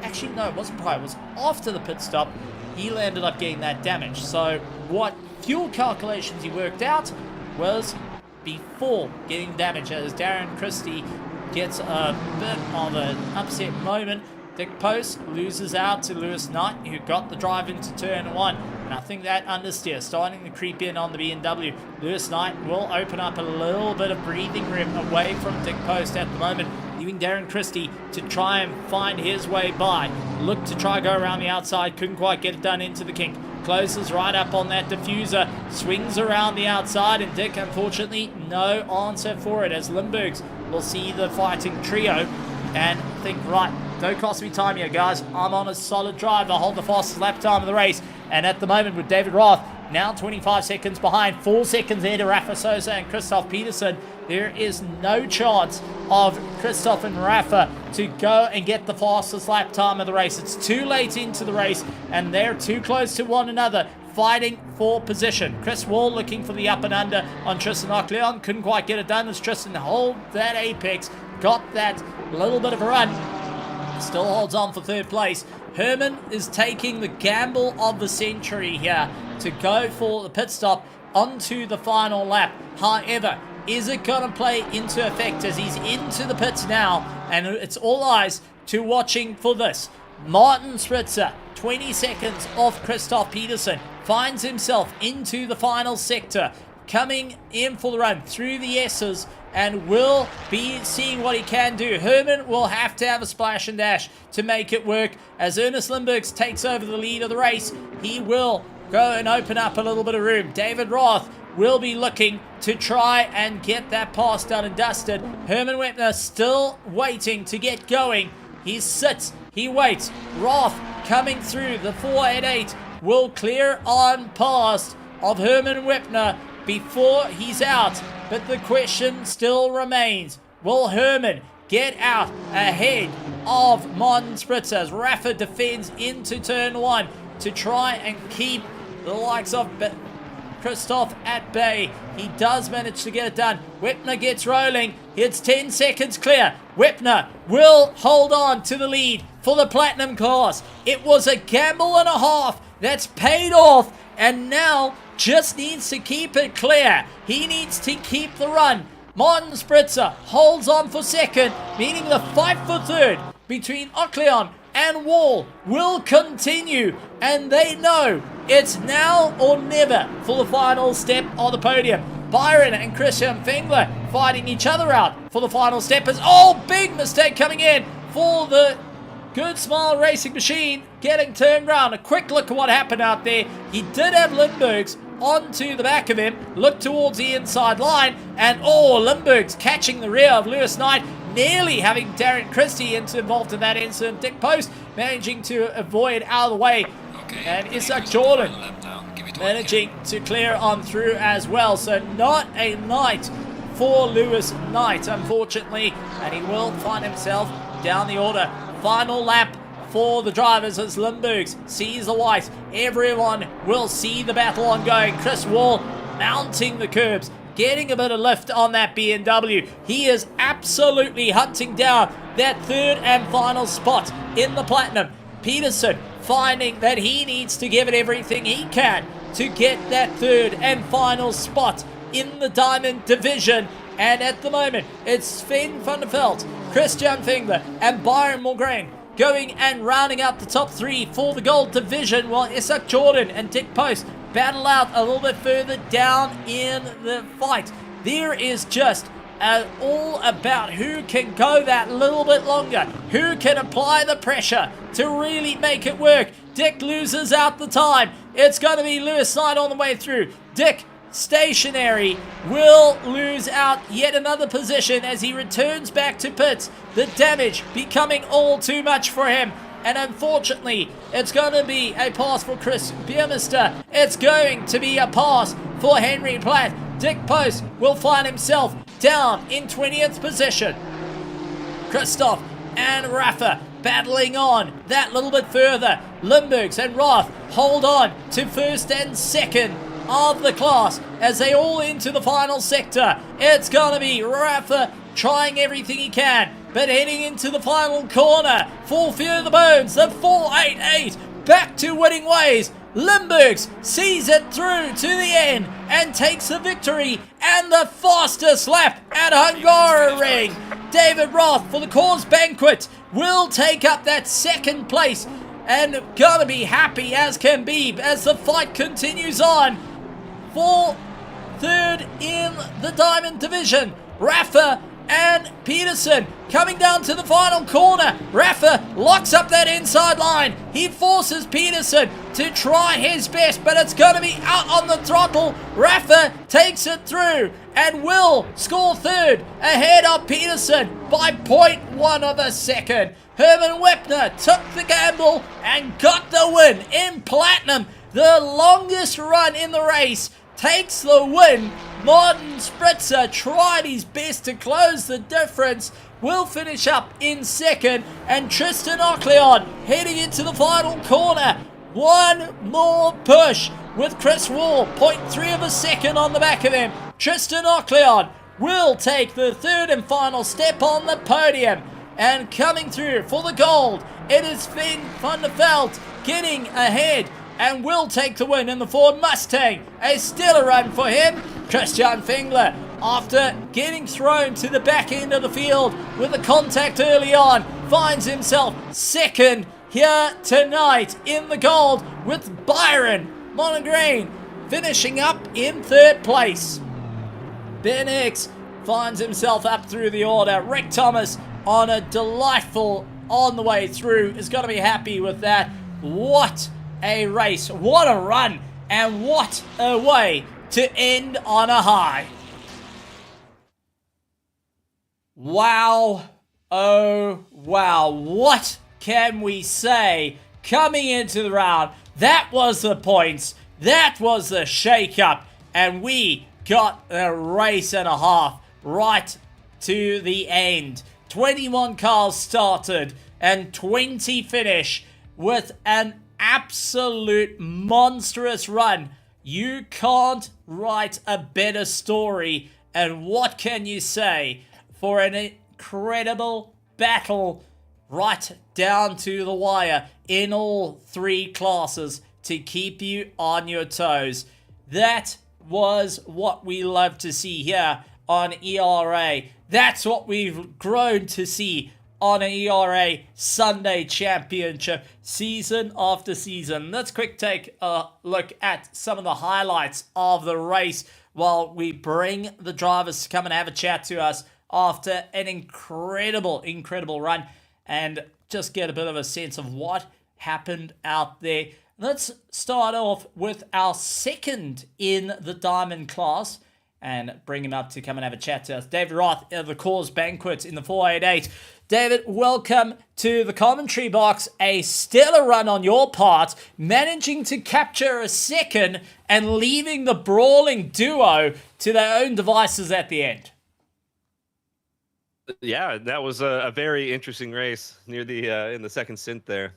actually no, it wasn't prior, it was after the pit stop, he ended up getting that damage. So what fuel calculations he worked out was before getting damage, as Darren Christie gets a bit of an upset moment. Dick Post loses out to Lewis Knight, who got the drive into turn 1. And I think that understeer starting to creep in on the BMW. Lewis Knight will open up a little bit of breathing room away from Dick Post at the moment, leaving Darren Christie to try and find his way by. Looked to try go around the outside, couldn't quite get it done into the kink. closes right up on that diffuser, swings around the outside, and Dick, unfortunately, no answer for it, as Limburgs will see the fighting trio and think, right, don't cost me time here, guys. I'm on a solid drive. I'll hold the fastest lap time of the race. And at the moment, with David Roth now 25 seconds behind, 4 seconds there to Rafa Sosa and Christoph Peterson, there is no chance of Christoph and Rafa to go and get the fastest lap time of the race. It's too late into the race, and they're too close to one another, fighting for position. Chris Wall looking for the up and under on Tristan Ocleon. Couldn't quite get it done as Tristan hold that apex. Got that little bit of a run. Still holds on for third place. Herman is taking the gamble of the century here to go for the pit stop onto the final lap. However, is it going to play into effect as he's into the pits now? And it's all eyes to watching for this. Martin Spritzer, 20 seconds off Christoph Peterson, finds himself into the final sector, coming in for the run through the S's, and will be seeing what he can do. Herman will have to have a splash and dash to make it work. As Ernest Limburgs takes over the lead of the race, he will go and open up a little bit of room. David Roth will be looking to try and get that pass done and dusted. Herman Wepner still waiting to get going. He sits, he waits. Roth coming through the 488 will clear on past of Herman Wepner before he's out. But the question still remains, will Herman get out ahead of Martin Spritzer as Rafa defends into turn 1 to try and keep the likes of Christoph at bay? He does manage to get it done. Wepner gets rolling. It's 10 seconds clear. Wepner will hold on to the lead for the Platinum class. It was a gamble and a half that's paid off, and now just needs to keep it clear. He needs to keep the run. Martin Spritzer holds on for second, meaning the fight for third between Ocleon and Wall will continue, and they know it's now or never for the final step of the podium. Byron and Christian Fengler fighting each other out for the final step. Big mistake coming in for the Good Smile Racing Machine, getting turned around. A quick look at what happened out there. He did have Limburgs onto the back of him, looked towards the inside line, and Limburgs catching the rear of Lewis Knight, nearly having Darren Christie involved in that incident. Dick Post managing to avoid out of the way, and Isaac Jordan managing to clear on through as well. So not a night for Lewis Knight, unfortunately, and he will find himself down the order. Final lap for the drivers as Limburgs sees the white. Everyone will see the battle ongoing. Chris Wall mounting the curbs, getting a bit of lift on that BMW. He is absolutely hunting down that third and final spot in the Platinum. Peterson finding that he needs to give it everything he can to get that third and final spot in the Diamond Division. And at the moment, it's Sven van der Veld, Christian Fengler, and Byron Mulgrane going and rounding out the top 3 for the Gold Division, while Isaac Jordan and Dick Post battle out a little bit further down in the fight. There is just all about who can go that little bit longer, who can apply the pressure to really make it work. Dick loses out the time. It's going to be Lewis Knight on the way through. Dick, stationary, will lose out yet another position as he returns back to pits. The damage becoming all too much for him, and unfortunately it's going to be a pass for Chris Biermeister. It's going to be a pass for Henry Platt. Dick Post will find himself down in 20th position. Christoph and Rafa battling on that little bit further. Limburgs and Roth hold on to first and second of the class as they all into the final sector. It's gonna be Rafa trying everything he can, but heading into the final corner for Fear the Bones, the 488 back to winning ways. Limburgs sees it through to the end and takes the victory and the fastest lap at Hungaroring. David Roth for the Cause Banquet will take up that second place and gonna be happy as can be as the fight continues on. For third in the Diamond Division, Rafa and Peterson coming down to the final corner. Rafa locks up that inside line. He forces Peterson to try his best, but it's going to be out on the throttle. Rafa takes it through and will score third ahead of Peterson by 0.1 of a second. Herman Wepner took the gamble and got the win in platinum. The longest run in the race takes the win. Martin Spritzer tried his best to close the difference. Will finish up in second, and Tristan Ocleon heading into the final corner. One more push with Chris Wall, 0.3 of a second on the back of them. Tristan Ocleon will take the third and final step on the podium. And coming through for the gold, it is Finn van der Veld getting ahead and will take the win in the Ford Mustang. A stellar run for him. Christian Fengler, after getting thrown to the back end of the field with a contact early on, finds himself second here tonight in the gold, with Byron Monaghan finishing up in third place. Ben Hicks finds himself up through the order. Rick Thomas on a delightful on the way through is going to be happy with that. What a race, what a run, and what a way to end on a high. Wow, oh wow, what can we say coming into the round? That was the points, that was the shake-up, and we got a race and a half right to the end. 21 cars started and 20 finish with an absolute monstrous run. You can't write a better story, and what can you say for an incredible battle right down to the wire in all three classes to keep you on your toes. That was what we love to see here on ERA. That's what we've grown to see on an ERA Sunday Championship season after season. Let's quick take a look at some of the highlights of the race while we bring the drivers to come and have a chat to us after an incredible run and just get a bit of a sense of what happened out there. Let's start off with our second in the Diamond class and bring him up to come and have a chat to us. David Roth of the Coors Banquet in the 488. David, welcome to the commentary box. A stellar run on your part, managing to capture a second and leaving the brawling duo to their own devices at the end. Yeah, that was a very interesting race near the in the second stint there.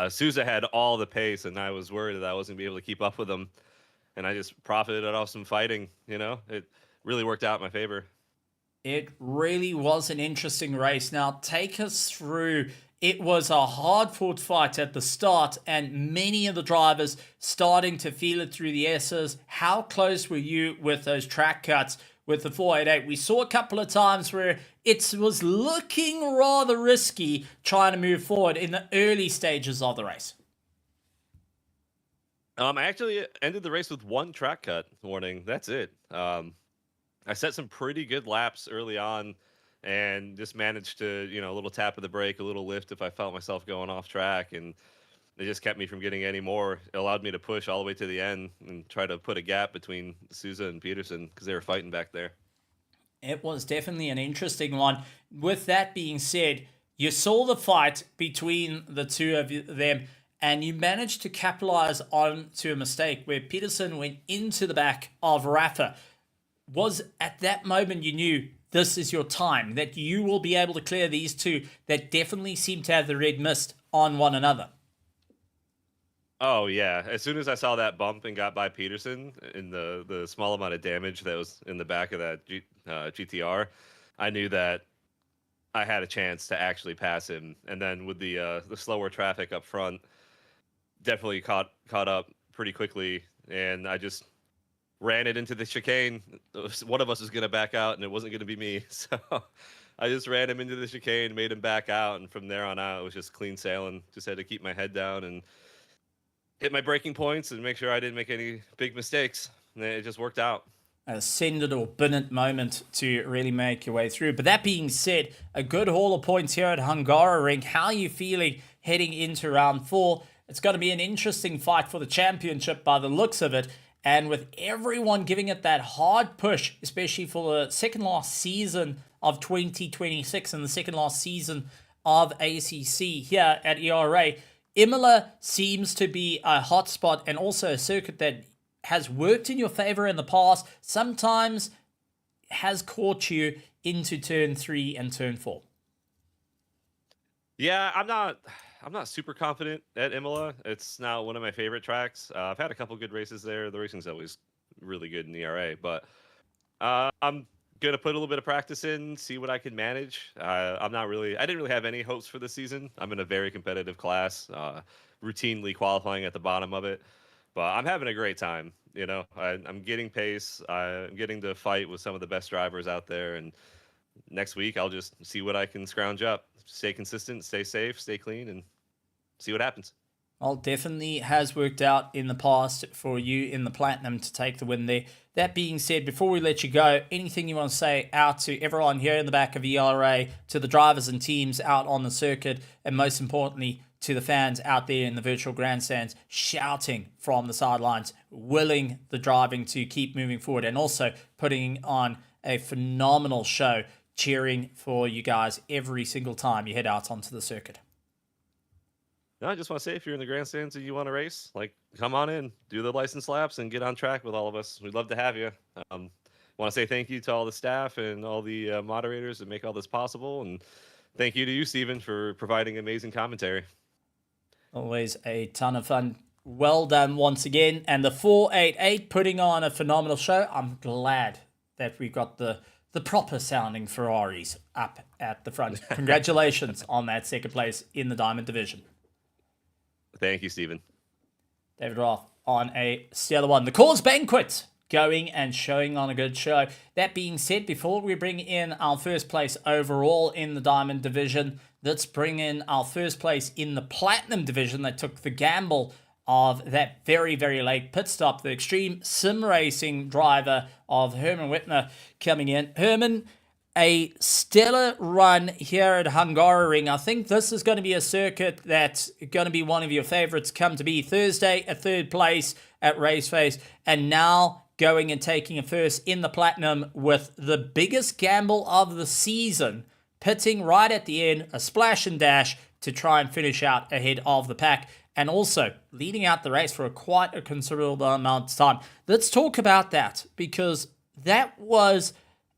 Souza had all the pace, and I was worried that I wasn't going to be able to keep up with him. And I just profited off some fighting, you know? It really worked out in my favor. It really was an interesting race. Now, take us through. It was a hard-fought fight at the start, and many of the drivers starting to feel it through the S's. How close were you with those track cuts with the 488? We saw a couple of times where it was looking rather risky trying to move forward in the early stages of the race. I actually ended the race with one track cut warning. That's it. I set some pretty good laps early on and just managed to, a little tap of the brake, a little lift if I felt myself going off track. And it just kept me from getting any more. It allowed me to push all the way to the end and try to put a gap between Souza and Peterson because they were fighting back there. It was definitely an interesting one. With that being said, you saw the fight between the two of them, and you managed to capitalize on to a mistake where Peterson went into the back of Rafa. Was at that moment you knew this is your time, that you will be able to clear these two that definitely seem to have the red mist on one another? Oh, yeah. As soon as I saw that bump and got by Peterson in the small amount of damage that was in the back of that GTR, I knew that I had a chance to actually pass him. And then with the slower traffic up front, definitely caught up pretty quickly, and I just ran it into the chicane. One of us was going to back out, and it wasn't going to be me. So I just ran him into the chicane, made him back out, and from there on out, it was just clean sailing. Just had to keep my head down and hit my braking points and make sure I didn't make any big mistakes. And it just worked out. a send it or bin it moment to really make your way through. But that being said, a good haul of points here at Hungaroring. How are you feeling heading into round 4? It's going to be an interesting fight for the championship by the looks of it. And with everyone giving it that hard push, especially for the second last season of 2026 and the second last season of ACC here at ERA, Imola seems to be a hotspot and also a circuit that has worked in your favor in the past, sometimes has caught you into turn 3 and turn 4. Yeah, I'm not super confident at Imola. It's now one of my favorite tracks. I've had a couple good races there. The racing's always really good in ERA, but I'm gonna put a little bit of practice in, see what I can manage. I didn't really have any hopes for this season. I'm in a very competitive class, routinely qualifying at the bottom of it. But I'm having a great time. I'm getting pace. I'm getting to fight with some of the best drivers out there. And next week, I'll just see what I can scrounge up. Stay consistent, stay safe, stay clean, and see what happens. Well, definitely has worked out in the past for you in the Platinum to take the win there. That being said, before we let you go, anything you want to say out to everyone here in the back of ERA, to the drivers and teams out on the circuit, and most importantly, to the fans out there in the virtual grandstands shouting from the sidelines, willing the driving to keep moving forward, and also putting on a phenomenal show, cheering for you guys every single time you head out onto the circuit. No, I just want to say, if you're in the grandstands and you want to race, come on in, do the license laps, and get on track with all of us. We'd love to have you. Want to say thank you to all the staff and all the moderators that make all this possible, and thank you to you, Steven, for providing amazing commentary. Always a ton of fun. Well done once again. And the 488 putting on a phenomenal show. I'm glad that we got the proper sounding Ferraris up at the front. Congratulations on that second place in the Diamond Division. Thank you, Steven. David Roth on a stellar one. The Cause Banquet going and showing on a good show. That being said, before we bring in our first place overall in the Diamond Division, let's bring in our first place in the Platinum Division that took the gamble of that very, very late pit stop. The Extreme Sim Racing driver of Herman Whitmer coming in. Herman, a stellar run here at Hungaroring. I think this is going to be a circuit that's going to be one of your favorites come to be. Thursday, a third place at Raceface, and now going and taking a first in the Platinum with the biggest gamble of the season, pitting right at the end, a splash and dash to try and finish out ahead of the pack, and also leading out the race for quite a considerable amount of time. Let's talk about that, because that was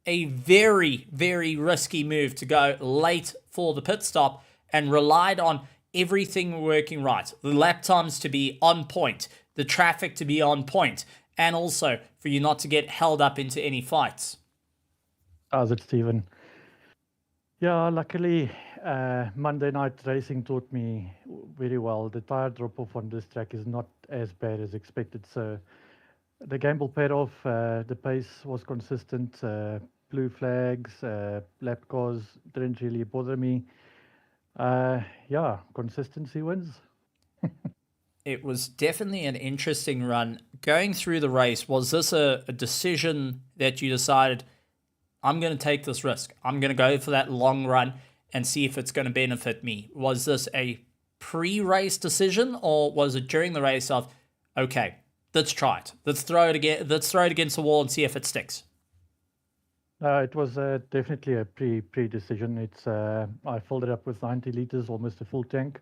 a very, very risky move to go late for the pit stop and relied on everything working right. The lap times to be on point, the traffic to be on point, and also for you not to get held up into any fights. How's it, Stephen? Yeah, luckily, Monday night racing taught me very well. The tire drop-off on this track is not as bad as expected. So the gamble paid off. The pace was consistent. Blue flags, lap cars didn't really bother me. Yeah, consistency wins. It was definitely an interesting run. Going through the race, was this a decision that you decided, I'm going to take this risk. I'm going to go for that long run and see if it's going to benefit me? Was this a pre-race decision, or was it during the race of, okay, let's try it. Let's throw it again. Let's throw it against the wall and see if it sticks. It was definitely a pre decision. It's I filled it up with 90 liters, almost a full tank.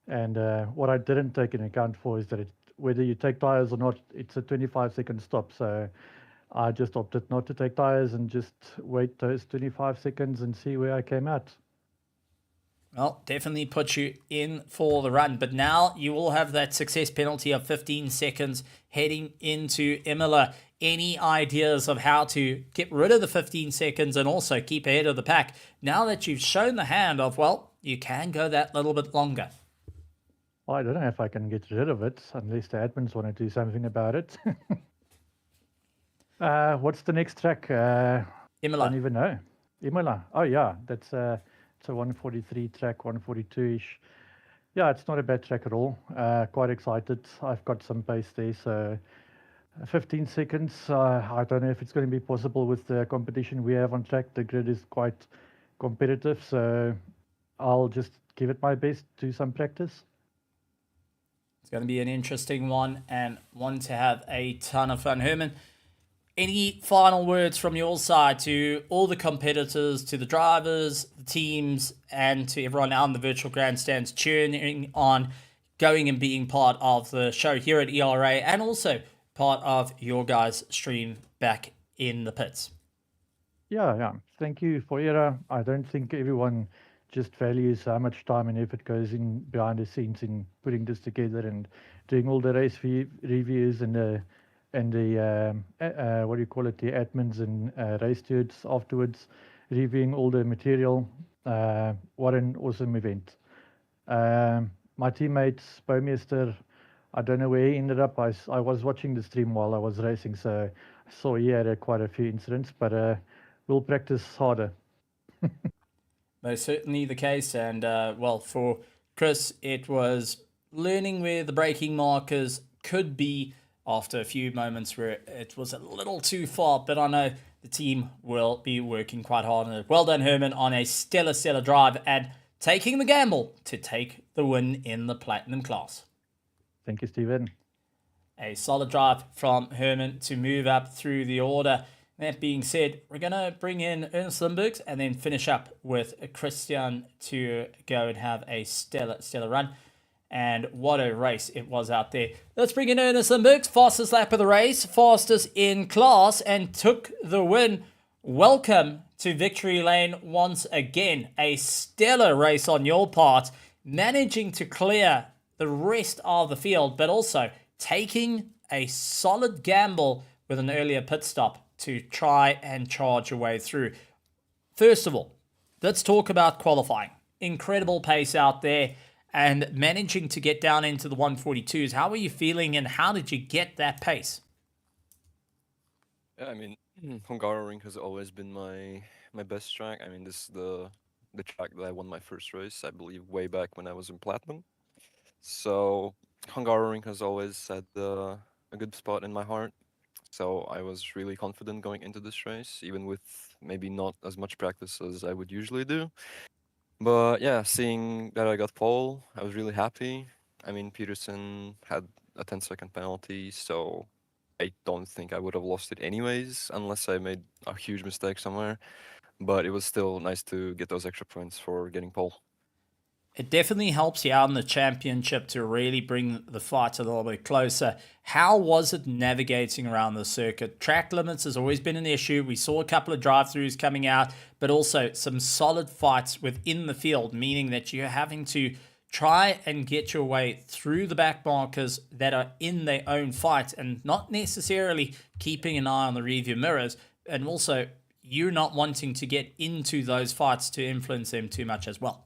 And what I didn't take into account for is that whether you take tires or not, it's a 25-second stop. So I just opted not to take tires and just wait those 25 seconds and see where I came out. Well, definitely put you in for the run. But now you will have that success penalty of 15 seconds heading into Imola. Any ideas of how to get rid of the 15 seconds and also keep ahead of the pack now that you've shown the hand of, well, you can go that little bit longer? Well, I don't know if I can get rid of it unless the admins want to do something about it. What's the next track? Imola. I don't even know. Imola. Oh, yeah. That's it's a 143 track, 142-ish. Yeah, it's not a bad track at all. Quite excited. I've got some pace there, so 15 seconds. I don't know if it's going to be possible with the competition we have on track. The grid is quite competitive, so I'll just give it my best, do some practice. It's going to be an interesting one and one to have a ton of fun. Herman, any final words from your side to all the competitors, to the drivers, the teams, and to everyone out in the virtual grandstands cheering on, going and being part of the show here at ERA, and also part of your guys' stream back in the pits? Yeah. Thank you for ERA. I don't think everyone just values how much time and effort goes in behind the scenes in putting this together and doing all the race reviews and the what do you call it, the admins and race stewards afterwards, reviewing all the material. What an awesome event. My teammate Bowmeister, I don't know where he ended up. I was watching the stream while I was racing, so I saw he had quite a few incidents, but we'll practice harder. Most certainly the case. And well, for Chris, it was learning where the braking markers could be after a few moments where it was a little too far. But I know the team will be working quite hard on it. Well done, Herman, on a stellar drive and taking the gamble to take the win in the Platinum class. Thank you, Stephen. A solid drive from Herman to move up through the order. That being said, we're going to bring in Ernest Limburgs and then finish up with Christian to go and have a stellar run. And what a race it was out there. Let's bring in Ernest Limburgs, fastest lap of the race, fastest in class, and took the win. Welcome to victory lane once again. A stellar race on your part, managing to clear the rest of the field, but also taking a solid gamble with an earlier pit stop to try and charge your way through. First of all, let's talk about qualifying. Incredible pace out there and managing to get down into the 142s. How are you feeling and how did you get that pace? Yeah, I mean, Hungaroring has always been my best track. I mean, this is the track that I won my first race, I believe, way back when I was in Platinum. So Hungaroring has always had a good spot in my heart. So I was really confident going into this race, even with maybe not as much practice as I would usually do. But yeah, seeing that I got pole, I was really happy. I mean, Peterson had a 10-second penalty, so I don't think I would have lost it anyways, unless I made a huge mistake somewhere. But it was still nice to get those extra points for getting pole. It definitely helps you out in the championship to really bring the fight a little bit closer. How was it navigating around the circuit? Track limits has always been an issue. We saw a couple of drive-throughs coming out, but also some solid fights within the field, meaning that you're having to try and get your way through the back markers that are in their own fight and not necessarily keeping an eye on the rearview mirrors, and also you're not wanting to get into those fights to influence them too much as well.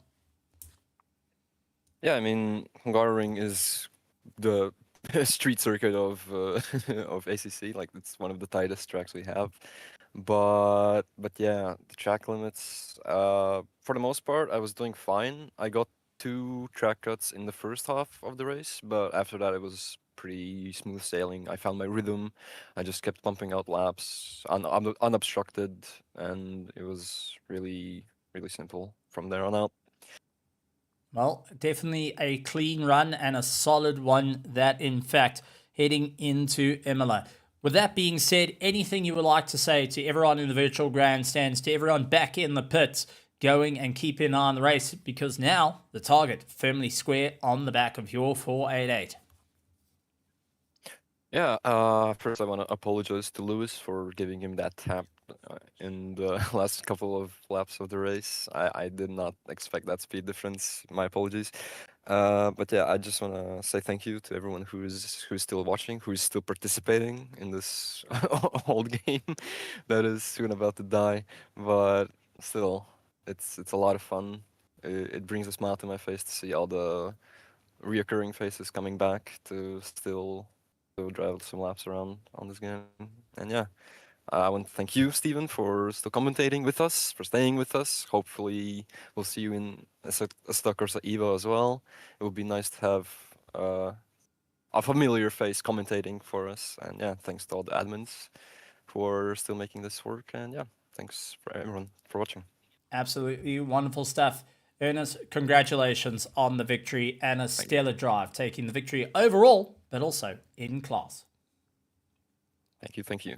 Yeah, I mean, Hungaroring is the street circuit of of ACC. Like, it's one of the tightest tracks we have. But yeah, the track limits. For the most part, I was doing fine. I got 2 track cuts in the first half of the race, but after that, it was pretty smooth sailing. I found my rhythm. I just kept pumping out laps unobstructed, and it was really simple from there on out. Well, definitely a clean run and a solid one that, in fact, heading into Imola. With that being said, anything you would like to say to everyone in the virtual grandstands, to everyone back in the pits, going and keeping an eye on the race, because now the target firmly square on the back of your 488. Yeah, first I want to apologize to Lewis for giving him that tap in the last couple of laps of the race. I did not expect that speed difference. My apologies. But yeah, I just want to say thank you to everyone who's still watching, who's still participating in this old game that is soon about to die. But still, it's a lot of fun. It brings a smile to my face to see all the reoccurring faces coming back to still drive some laps around on this game. And yeah, I want to thank you, Stephen, for still commentating with us, for staying with us. Hopefully, we'll see you in Stockers at Evo as well. It would be nice to have a familiar face commentating for us. And yeah, thanks to all the admins who are still making this work. And yeah, thanks for everyone for watching. Absolutely wonderful stuff. Ernest, congratulations on the victory and a stellar drive, taking the victory overall, but also in class. Thank you.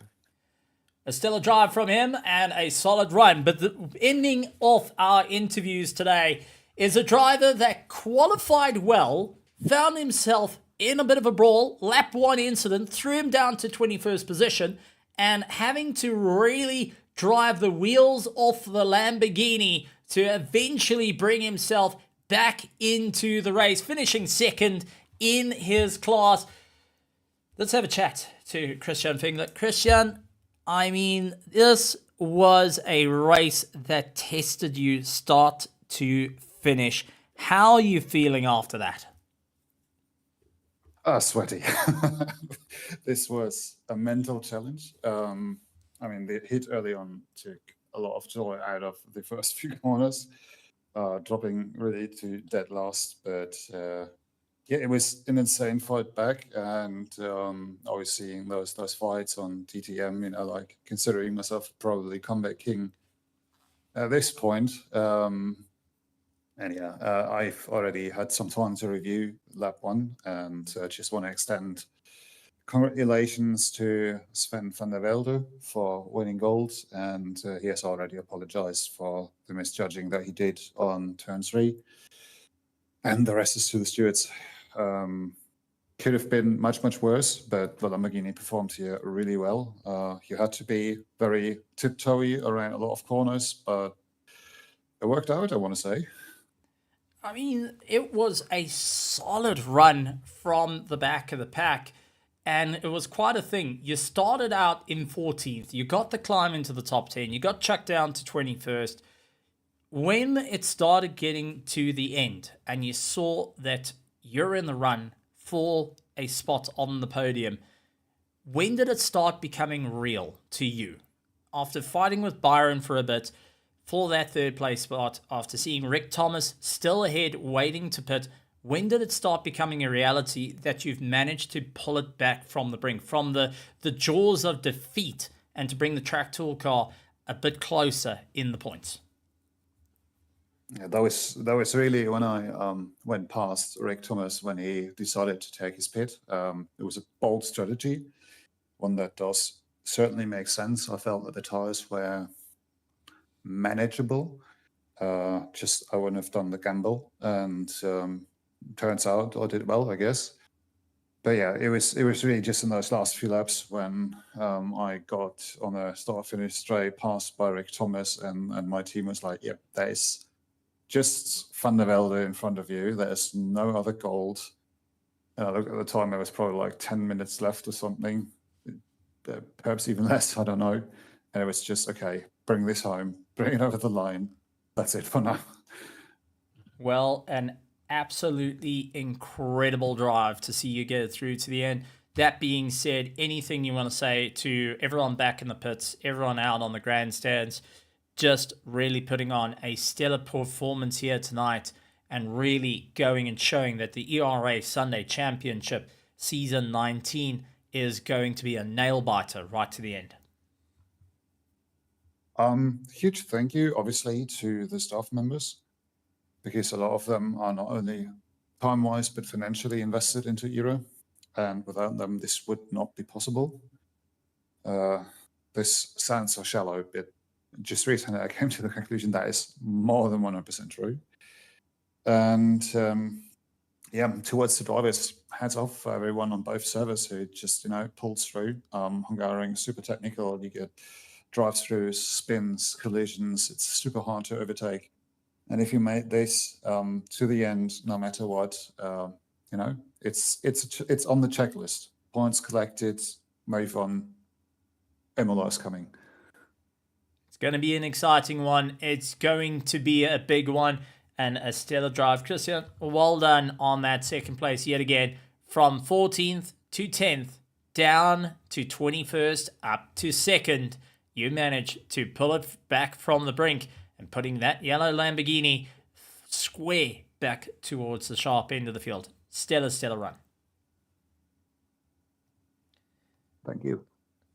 A stellar drive from him and a solid run. But the ending off our interviews today is a driver that qualified well, found himself in a bit of a brawl, lap 1 incident, threw him down to 21st position, and having to really drive the wheels off the Lamborghini to eventually bring himself back into the race, finishing second in his class. Let's have a chat to Christian Fingler. Christian, I mean, this was a race that tested you start to finish. How are you feeling after that? Sweaty. This was a mental challenge. I mean, the hit early on took a lot of joy out of the first few corners, dropping really to dead last. But yeah, it was an insane fight back, and always seeing those fights on DTM. You know, like considering myself probably comeback king at this point. And yeah, I've already had some time to review lap 1, and just want to extend congratulations to Sven van der Velde for winning gold, and he has already apologized for the misjudging that he did on turn 3. And the rest is to the stewards. Could have been much, much worse, but the Lamborghini performed here really well. You had to be very tiptoey around a lot of corners, but it worked out, I want to say. I mean, it was a solid run from the back of the pack, and it was quite a thing. You started out in 14th, you got the climb into the top 10, you got chucked down to 21st. When it started getting to the end and you saw that you're in the run for a spot on the podium, when did it start becoming real to you? After fighting with Byron for a bit, for that third place spot, after seeing Rick Thomas still ahead waiting to pit, when did it start becoming a reality that you've managed to pull it back from the brink, from the jaws of defeat, and to bring the track tool car a bit closer in the points? Yeah, that was really when I went past Rick Thomas when he decided to take his pit. It was a bold strategy, one that does certainly make sense. I felt that the tires were manageable. Just I wouldn't have done the gamble, and turns out I did well, I guess. But yeah, it was really just in those last few laps when I got on a start-finish straight, passed by Rick Thomas, and my team was like, "Yep, that is just Van der Velde in front of you. There's no other gold." And I look at the time; there was probably like 10 minutes left or something, perhaps even less. I don't know. And it was just, okay, bring this home, bring it over the line. That's it for now. Well, an absolutely incredible drive to see you get it through to the end. That being said, anything you want to say to everyone back in the pits, everyone out on the grandstands, just really putting on a stellar performance here tonight and really going and showing that the ERA Sunday Championship Season 19 is going to be a nail-biter right to the end. Huge thank you, obviously, to the staff members, because a lot of them are not only time-wise but financially invested into Euro, and without them, this would not be possible. This sounds so shallow, but just recently I came to the conclusion that is more than 100% true. And yeah, towards the drivers, hats off for everyone on both servers who just, pulls through. Hungaroring, super technical. You get drive-throughs, spins, collisions. It's super hard to overtake. And if you make this to the end, no matter what, it's on the checklist. Points collected, move on. Imola is coming. It's going to be an exciting one. It's going to be a big one and a stellar drive. Christian, well done on that second place yet again. From 14th to 10th, down to 21st, up to 2nd. You managed to pull it back from the brink and putting that yellow Lamborghini square back towards the sharp end of the field. Stellar run. Thank you.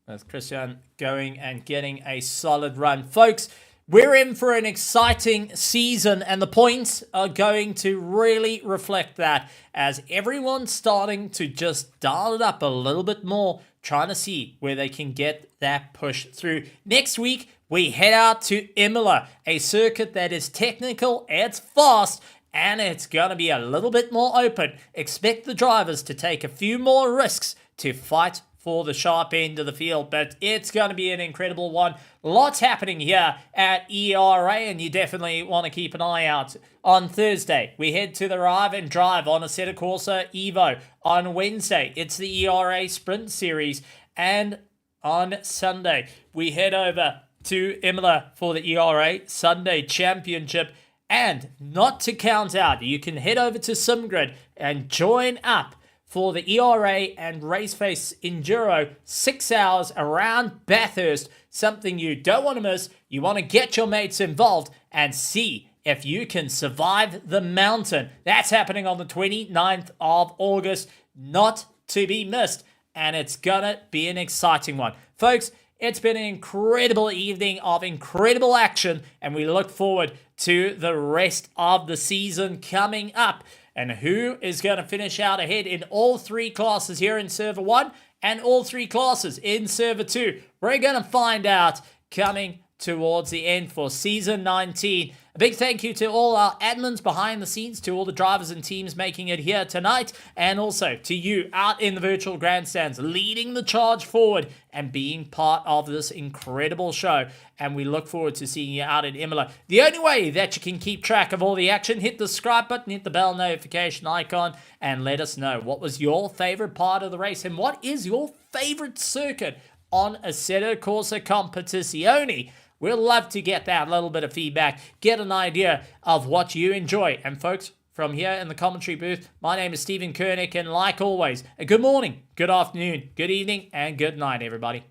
That's Christian going and getting a solid run. Folks, we're in for an exciting season, and the points are going to really reflect that as everyone's starting to just dial it up a little bit more, trying to see where they can get that push through. Next week, we head out to Imola, a circuit that is technical, it's fast, and it's going to be a little bit more open. Expect the drivers to take a few more risks to fight for the sharp end of the field, but it's going to be an incredible one. Lots happening here at ERA, and you definitely want to keep an eye out. On Thursday, we head to the Rive and Drive on Assetto Corsa Evo. On Wednesday, it's the ERA Sprint Series, and on Sunday, we head over to Imola for the ERA Sunday Championship. And not to count out, you can head over to SimGrid and join up for the ERA and Raceface Enduro 6 hours around Bathurst. Something you don't want to miss. You want to get your mates involved and see if you can survive the mountain. That's happening on the 29th of August. Not to be missed. And it's gonna be an exciting one. Folks, it's been an incredible evening of incredible action, and we look forward to the rest of the season coming up. And who is going to finish out ahead in all three classes here in Server 1 and all three classes in Server 2? We're going to find out coming towards the end for Season 19. A big thank you to all our admins behind the scenes, to all the drivers and teams making it here tonight, and also to you out in the virtual grandstands, leading the charge forward and being part of this incredible show. And we look forward to seeing you out in Imola. The only way that you can keep track of all the action, hit the subscribe button, hit the bell notification icon, and let us know what was your favorite part of the race and what is your favorite circuit on Assetto Corsa Competizione. We'd love to get that little bit of feedback, get an idea of what you enjoy. And folks, from here in the commentary booth, my name is Stephen Koenig, and like always, a good morning, good afternoon, good evening, and good night, everybody.